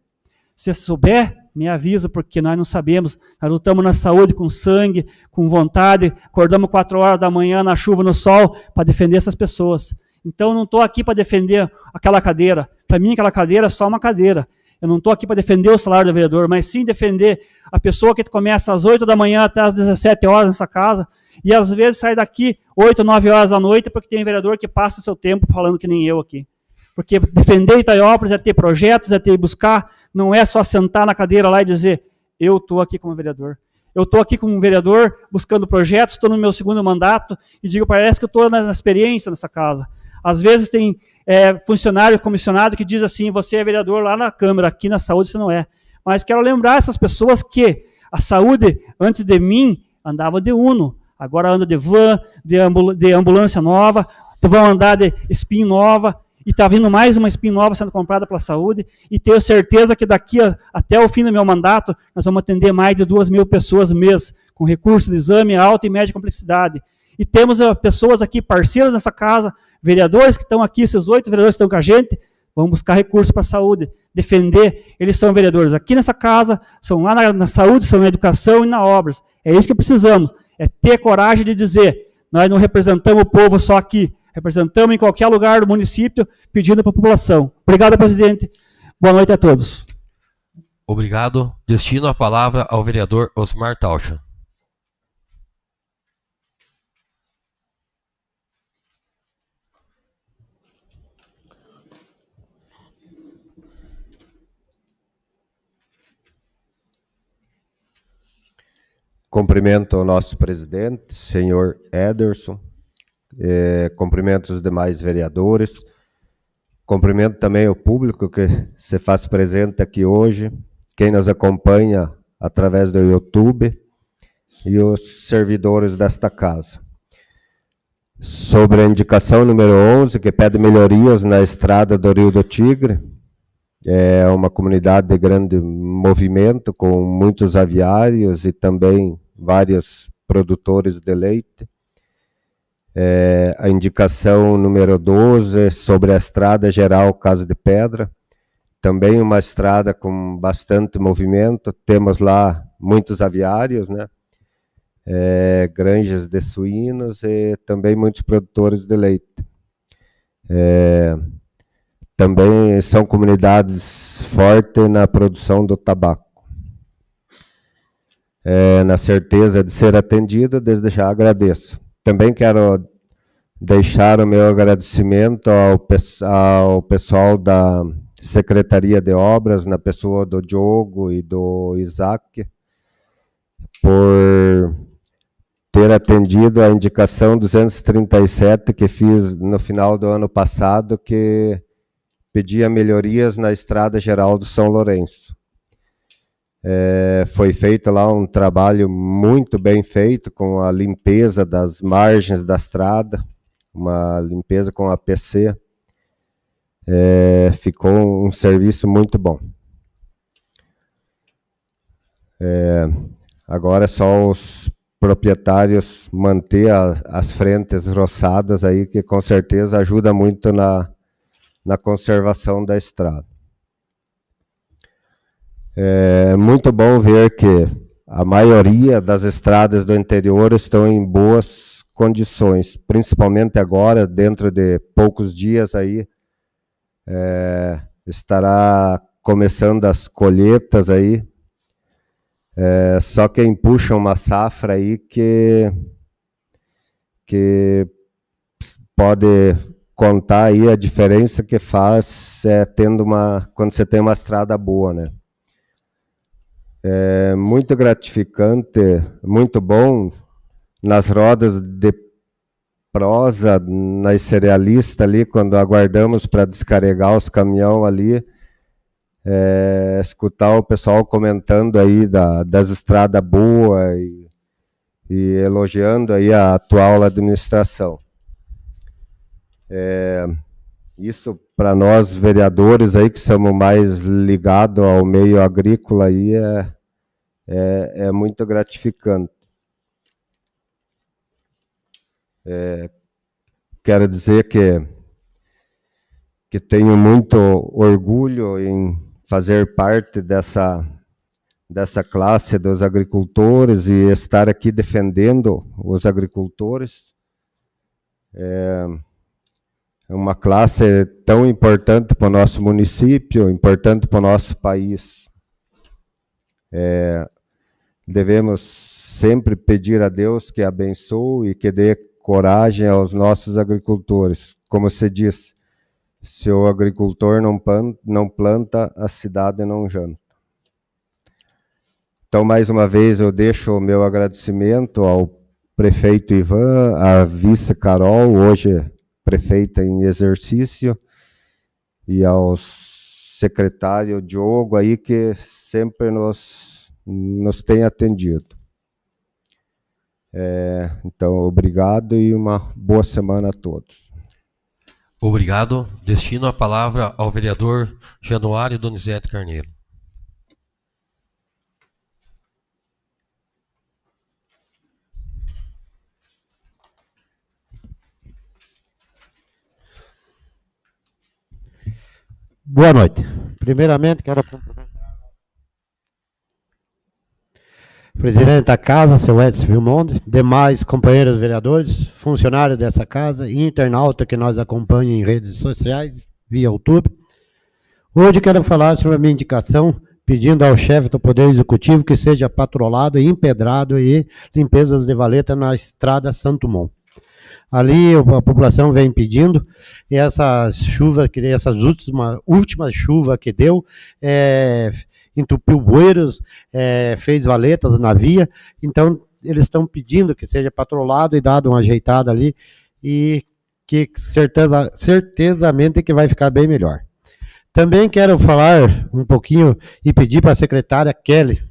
Se souber, me avisa, porque nós não sabemos. Nós lutamos na saúde com sangue, com vontade, acordamos 4 horas da manhã na chuva, no sol, para defender essas pessoas. Então, eu não estou aqui para defender aquela cadeira. Para mim, aquela cadeira é só uma cadeira. Eu não estou aqui para defender o salário do vereador, mas sim defender a pessoa que começa às 8 da manhã até às 17 horas nessa casa, e às vezes sai daqui 8, 9 horas da noite, porque tem vereador que passa seu tempo falando que nem eu aqui. Porque defender Itaiópolis é ter projetos, é ter buscar, não é só sentar na cadeira lá e dizer, eu estou aqui como vereador. Eu estou aqui como vereador buscando projetos, estou no meu 2º mandato e digo, parece que eu estou na experiência nessa casa. Às vezes tem funcionário, comissionado que diz assim, você é vereador lá na Câmara, aqui na saúde você não é. Mas quero lembrar essas pessoas que a saúde, antes de mim, andava de Uno, agora anda de van, de ambulância nova, vão andar de Spin nova, e está vindo mais uma Spin nova sendo comprada pela saúde, e tenho certeza que daqui até o fim do meu mandato, nós vamos atender mais de 2.000 pessoas mês, com recurso de exame alta e média complexidade. E temos pessoas aqui, parceiros nessa casa, vereadores que estão aqui, esses 8 vereadores que estão com a gente, vão buscar recursos para a saúde, defender, eles são vereadores aqui nessa casa, são lá na saúde, são na educação e na obras. É isso que precisamos, é ter coragem de dizer, nós não representamos o povo só aqui, representamos em qualquer lugar do município, pedindo para a população. Obrigado, presidente. Boa noite a todos. Obrigado. Destino a palavra ao vereador Osmar Taucha. Cumprimento o nosso presidente, senhor Ederson, cumprimento os demais vereadores, cumprimento também o público que se faz presente aqui hoje, quem nos acompanha através do YouTube e os servidores desta casa. Sobre a indicação número 11, que pede melhorias na estrada do Rio do Tigre, é uma comunidade de grande movimento, com muitos aviários e também vários produtores de leite. A indicação número 12, sobre a estrada geral Casa de Pedra, também uma estrada com bastante movimento, temos lá muitos aviários, né? Granjas de suínos e também muitos produtores de leite. Também são comunidades fortes na produção do tabaco. Na certeza de ser atendida, desde já agradeço. Também quero deixar o meu agradecimento ao pessoal da Secretaria de Obras, na pessoa do Diogo e do Isaac, por ter atendido a indicação 237 que fiz no final do ano passado, que pedia melhorias na Estrada Geral do São Lourenço. Foi feito lá um trabalho muito bem feito, com a limpeza das margens da estrada, uma limpeza com APC. Ficou um serviço muito bom. Agora é só os proprietários manter as frentes roçadas aí, que com certeza ajuda muito na conservação da estrada. É muito bom ver que a maioria das estradas do interior estão em boas condições, principalmente agora, dentro de poucos dias aí, estará começando as colheitas aí. Só quem puxa uma safra aí que pode contar aí a diferença que faz quando você tem uma estrada boa, né? É muito gratificante, muito bom, nas rodas de prosa, nas cerealistas ali, quando aguardamos para descarregar os caminhões ali, escutar o pessoal comentando aí das estradas boas e elogiando aí a atual administração. Isso para nós vereadores aí que somos mais ligados ao meio agrícola aí é muito gratificante. Quero dizer que tenho muito orgulho em fazer parte dessa classe dos agricultores e estar aqui defendendo os agricultores. É uma classe tão importante para o nosso município, importante para o nosso país. Devemos sempre pedir a Deus que abençoe e que dê coragem aos nossos agricultores. Como se diz, se o agricultor não planta, a cidade não janta. Então, mais uma vez, eu deixo o meu agradecimento ao prefeito Ivan, à vice Carol, hoje prefeita em exercício, e ao secretário Diogo aí, que sempre nos tem atendido. Então, obrigado e uma boa semana a todos. Obrigado. Destino a palavra ao vereador Januário Donizete Carneiro. Boa noite. Primeiramente, quero cumprimentar o presidente da casa, seu Edson Vilmonde, demais companheiros vereadores, funcionários dessa casa e internauta que nós acompanham em redes sociais, via YouTube. Hoje quero falar sobre a minha indicação, pedindo ao chefe do Poder Executivo que seja patrolado e empedrado e limpezas de valeta na estrada Santo Mont. Ali a população vem pedindo, e essas últimas chuvas que deu, entupiu bueiros, fez valetas na via, então eles estão pedindo que seja patrolado e dado uma ajeitada ali, e que certezamente que vai ficar bem melhor. Também quero falar um pouquinho e pedir para a secretária Kelly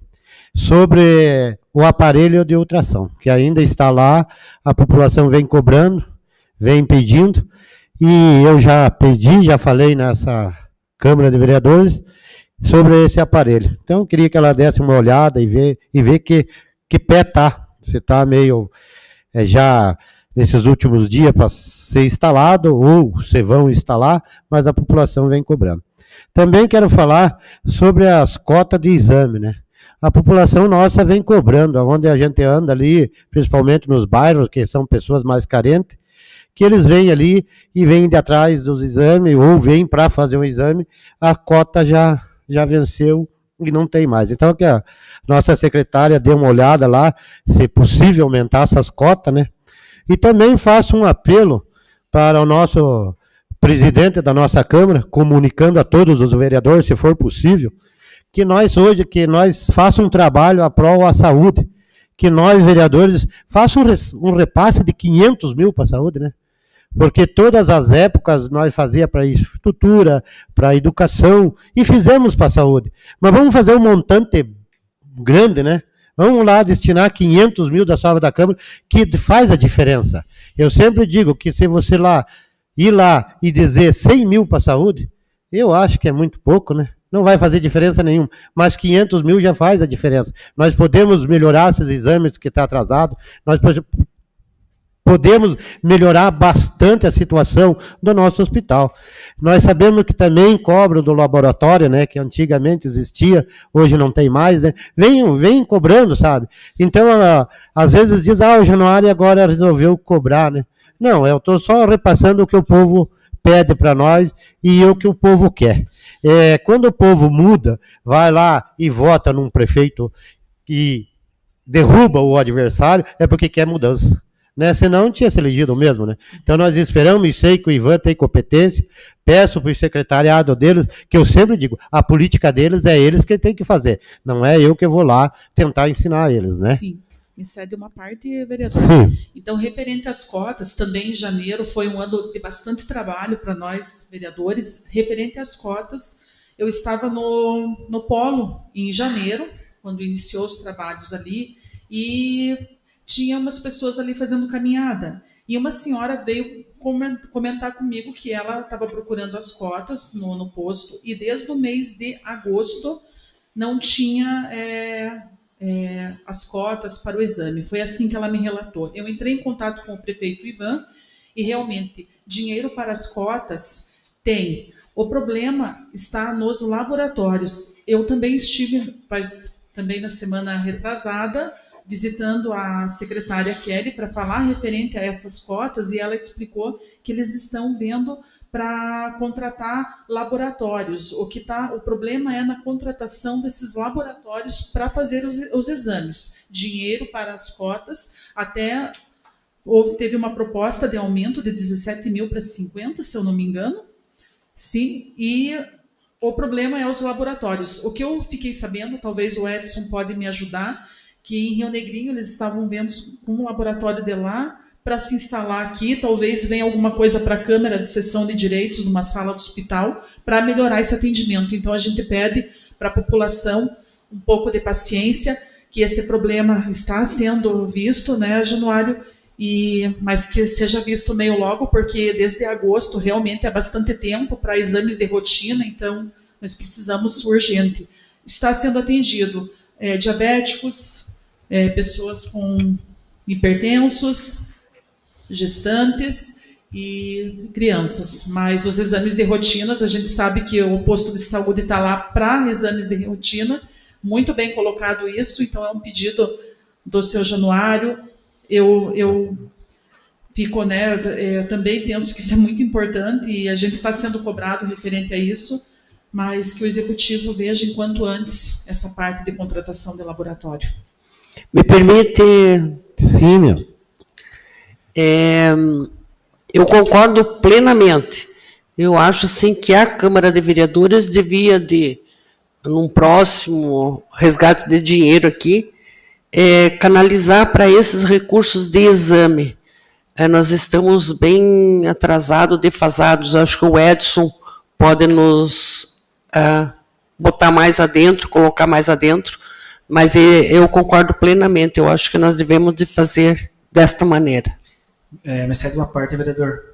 sobre o aparelho de ultrassom, que ainda está lá, a população vem cobrando, vem pedindo, e eu já pedi, já falei nessa Câmara de Vereadores sobre esse aparelho. Então, eu queria que ela desse uma olhada e ver que pé está, se está meio já nesses últimos dias para ser instalado, ou se vão instalar, mas a população vem cobrando. Também quero falar sobre as cotas de exame, né? A população nossa vem cobrando, onde a gente anda ali, principalmente nos bairros, que são pessoas mais carentes, que eles vêm ali e vêm de atrás dos exames, ou vêm para fazer um exame, a cota já venceu e não tem mais. Então, que a nossa secretária dê uma olhada lá, se possível aumentar essas cotas, né? E também faço um apelo para o nosso presidente da nossa Câmara, comunicando a todos os vereadores, se for possível, que nós façamos um trabalho a prol da saúde, que nós, vereadores, façamos um repasse de 500 mil para a saúde, né? Porque todas as épocas nós fazíamos para infraestrutura, para educação, e fizemos para a saúde. Mas vamos fazer um montante grande, né? Vamos lá destinar 500 mil da salva da Câmara, que faz a diferença. Eu sempre digo que se você ir lá e dizer 100 mil para a saúde, eu acho que é muito pouco, né? Não vai fazer diferença nenhuma, mas 500 mil já faz a diferença. Nós podemos melhorar esses exames que estão atrasados, nós podemos melhorar bastante a situação do nosso hospital. Nós sabemos que também cobram do laboratório, né, que antigamente existia, hoje não tem mais, né? Vem cobrando, sabe? Então, às vezes diz, o Januário agora resolveu cobrar, né? Não, eu estou só repassando o que o povo pede para nós e o que o povo quer. Quando o povo muda, vai lá e vota num prefeito e derruba o adversário, é porque quer mudança. Né? Senão não tinha se elegido mesmo. Né? Então nós esperamos, e sei que o Ivan tem competência, peço para o secretariado deles, que eu sempre digo, a política deles é eles que tem que fazer, não é eu que vou lá tentar ensinar eles. Né? Sim. Me cede uma parte, vereador. Sim. Então, referente às cotas, também em janeiro foi um ano de bastante trabalho para nós, vereadores. Referente às cotas, eu estava no Polo, em janeiro, quando iniciou os trabalhos ali, e tinha umas pessoas ali fazendo caminhada. E uma senhora veio comentar comigo que ela estava procurando as cotas no posto, e desde o mês de agosto não tinha as cotas para o exame. Foi assim que ela me relatou. Eu entrei em contato com o prefeito Ivan, e realmente, dinheiro para as cotas tem. O problema está nos laboratórios. Eu também estive, também na semana retrasada, visitando a secretária Kelly para falar referente a essas cotas, e ela explicou que eles estão vendo para contratar laboratórios. O problema é na contratação desses laboratórios para fazer os exames. Dinheiro para as cotas, até teve uma proposta de aumento de 17 mil para 50, se eu não me engano. Sim, e o problema é os laboratórios. O que eu fiquei sabendo, talvez o Edson pode me ajudar, que em Rio Negrinho eles estavam vendo um laboratório de lá para se instalar aqui, talvez venha alguma coisa para a Câmara de Seção de Direitos, numa sala do hospital, para melhorar esse atendimento. Então a gente pede para a população um pouco de paciência, que esse problema está sendo visto, né, Januário, mas que seja visto meio logo, porque desde agosto realmente é bastante tempo para exames de rotina, então nós precisamos urgente. Está sendo atendido diabéticos, pessoas com hipertensos, gestantes e crianças. Mas os exames de rotinas, a gente sabe que o posto de saúde está lá para exames de rotina, muito bem colocado isso, então é um pedido do seu Januário. Eu fico, também penso que isso é muito importante e a gente está sendo cobrado referente a isso, mas que o Executivo veja enquanto antes essa parte de contratação de laboratório. Me permite... Sim, meu. Eu concordo plenamente. Eu acho, sim, que a Câmara de Vereadores devia, num próximo resgate de dinheiro aqui, canalizar para esses recursos de exame. Nós estamos bem atrasados, defasados. Acho que o Edson pode nos botar mais adentro, colocar mais adentro, mas eu concordo plenamente. Eu acho que nós devemos de fazer desta maneira. Me segue uma parte, vereador.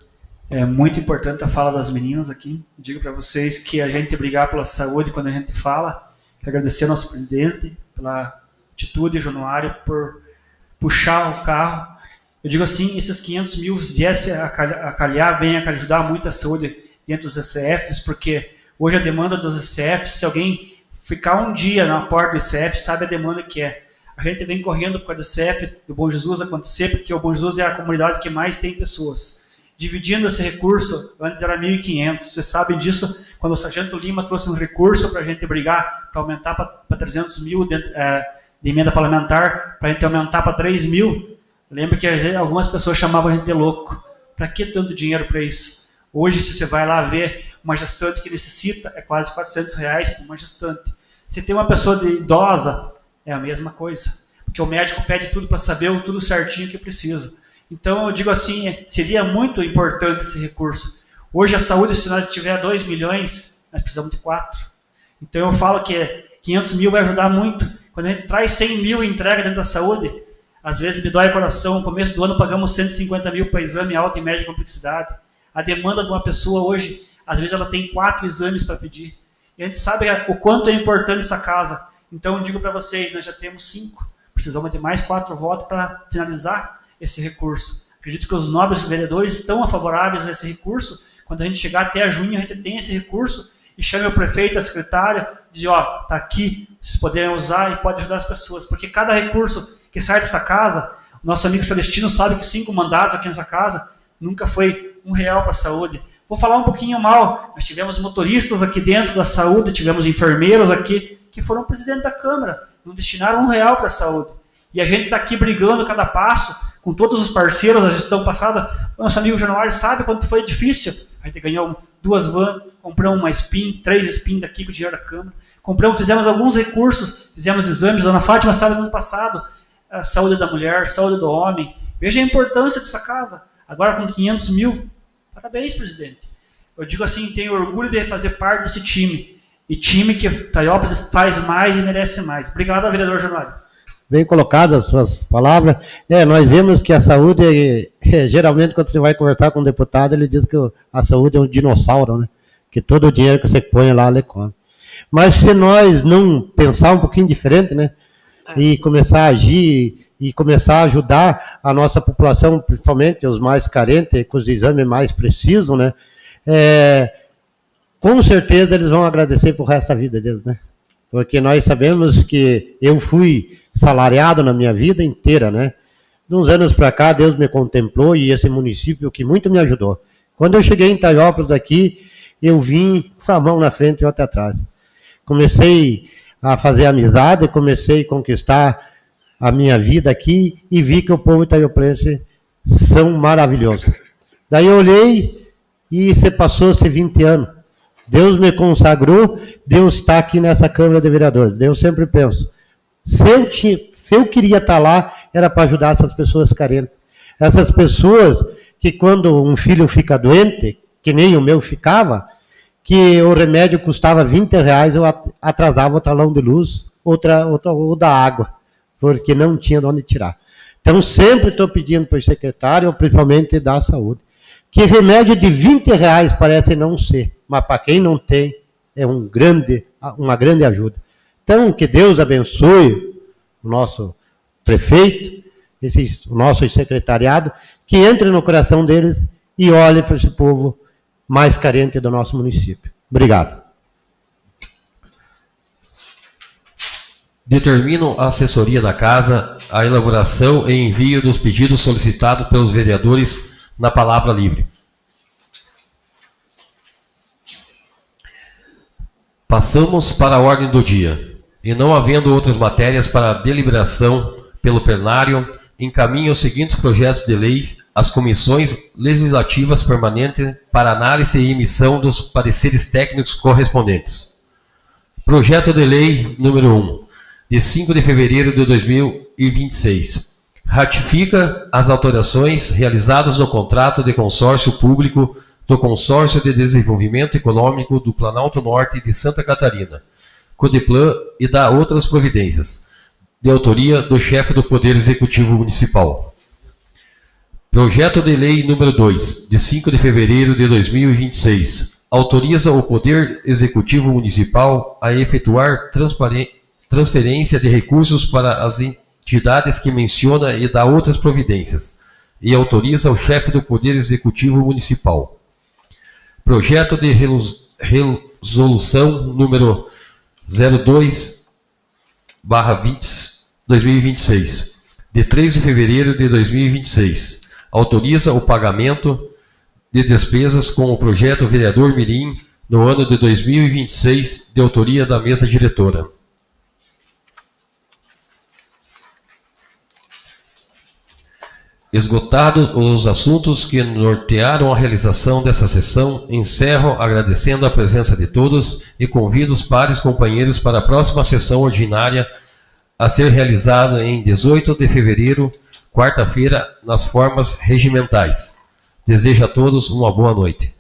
É muito importante a fala das meninas aqui. Digo para vocês que a gente brigar pela saúde quando a gente fala. Quero agradecer ao nosso presidente pela atitude, Januário, por puxar o carro. Eu digo assim, esses 500 mil viesse a calhar, venha a ajudar muito a saúde dentro dos ECFs, porque hoje a demanda dos ECFs, se alguém ficar um dia na porta do ECF, sabe a demanda que é. A gente vem correndo para o ECF do Bom Jesus acontecer, porque o Bom Jesus é a comunidade que mais tem pessoas. Dividindo esse recurso, antes era 1.500, vocês sabem disso, quando o Sargento Lima trouxe um recurso para a gente brigar, para aumentar para 300 mil de emenda parlamentar, para a gente aumentar para 3 mil. Lembro que algumas pessoas chamavam a gente de louco. Para que tanto dinheiro para isso? Hoje, se você vai lá ver uma gestante que necessita, é quase R$400 por uma gestante. Se tem uma pessoa idosa, é a mesma coisa. Porque o médico pede tudo para saber tudo certinho que precisa. Então, eu digo assim, seria muito importante esse recurso. Hoje, a saúde, se nós tiver 2 milhões, nós precisamos de 4. Então, eu falo que 500 mil vai ajudar muito. Quando a gente traz 100 mil e entrega dentro da saúde, às vezes me dói o coração. No começo do ano, pagamos 150 mil para exame alta e média complexidade. A demanda de uma pessoa hoje, às vezes ela tem 4 exames para pedir. E a gente sabe o quanto é importante essa casa. Então, eu digo para vocês, nós já temos 5. Precisamos de mais 4 votos para finalizar esse recurso. Acredito que os nobres vereadores estão favoráveis a esse recurso. Quando a gente chegar até junho, a gente tem esse recurso e chame o prefeito, a secretária, diz, está aqui, vocês poderem usar e pode ajudar as pessoas. Porque cada recurso que sai dessa casa, o nosso amigo Celestino sabe que 5 mandatos aqui nessa casa nunca foi R$1 para a saúde. Vou falar um pouquinho mal. Nós tivemos motoristas aqui dentro da saúde, tivemos enfermeiros aqui que foram presidente da Câmara, não destinaram R$1 para a saúde. E a gente está aqui brigando cada passo com todos os parceiros da gestão passada. O nosso amigo Januário sabe quanto foi difícil. A gente ganhou 2 vans, compramos uma SPIN, 3 SPIN daqui com o dinheiro da Câmara. Fizemos alguns recursos, fizemos exames. Dona Fátima sabe no ano passado, a saúde da mulher, saúde do homem. Veja a importância dessa casa. Agora com 500 mil, parabéns, presidente. Eu digo assim, tenho orgulho de fazer parte desse time. e time que Itaiópolis faz mais e merece mais. Obrigado, vereador Januário. Bem colocadas as suas palavras. Nós vemos que a saúde, geralmente quando você vai conversar com um deputado, ele diz que a saúde é um dinossauro, né? Que todo o dinheiro que você põe lá, ele come. Mas se nós não pensar um pouquinho diferente, né? E começar a agir e começar a ajudar a nossa população, principalmente os mais carentes, com os exames mais precisos, né? Com certeza eles vão agradecer pro resto da vida deles, né? Porque nós sabemos que eu fui salariado na minha vida inteira, né? De uns anos para cá, Deus me contemplou e esse município que muito me ajudou. Quando eu cheguei em Itaiópolis aqui, eu vim com a mão na frente e outra atrás. Comecei a fazer amizade, comecei a conquistar a minha vida aqui e vi que o povo itaiopolense são maravilhosos. Daí eu olhei e se passou-se 20 anos. Deus me consagrou, Deus está aqui nessa Câmara de Vereadores. Eu sempre penso, se eu queria estar lá, era para ajudar essas pessoas carentes. Essas pessoas que quando um filho fica doente, que nem o meu ficava, que o remédio custava R$20, eu atrasava o talão de luz ou da água, porque não tinha de onde tirar. Então, sempre estou pedindo para o secretário, principalmente da saúde, que remédio de R$20 parece não ser, mas para quem não tem, é uma grande ajuda. Então, que Deus abençoe o nosso prefeito, o nosso secretariado, que entre no coração deles e olhe para esse povo mais carente do nosso município. Obrigado. Determino a assessoria da Casa a elaboração e envio dos pedidos solicitados pelos vereadores na palavra livre. Passamos para a ordem do dia. E não havendo outras matérias para deliberação pelo plenário, encaminho os seguintes projetos de leis às comissões legislativas permanentes para análise e emissão dos pareceres técnicos correspondentes. Projeto de lei número 1, de 5 de fevereiro de 2026. Ratifica as alterações realizadas no contrato de consórcio público do Consórcio de Desenvolvimento Econômico do Planalto Norte de Santa Catarina, Codeplan, e dá outras providências, de autoria do chefe do Poder Executivo Municipal. Projeto de lei número 2, de 5 de fevereiro de 2026, autoriza o Poder Executivo Municipal a efetuar transferência de recursos para as entidades que menciona e dá outras providências, e autoriza o chefe do Poder Executivo Municipal. Projeto de resolução número 02/2026, de 3 de fevereiro de 2026, autoriza o pagamento de despesas com o projeto Vereador Mirim no ano de 2026, de autoria da mesa diretora. Esgotados os assuntos que nortearam a realização dessa sessão, encerro agradecendo a presença de todos e convido os pares companheiros para a próxima sessão ordinária a ser realizada em 18 de fevereiro, quarta-feira, nas formas regimentais. Desejo a todos uma boa noite.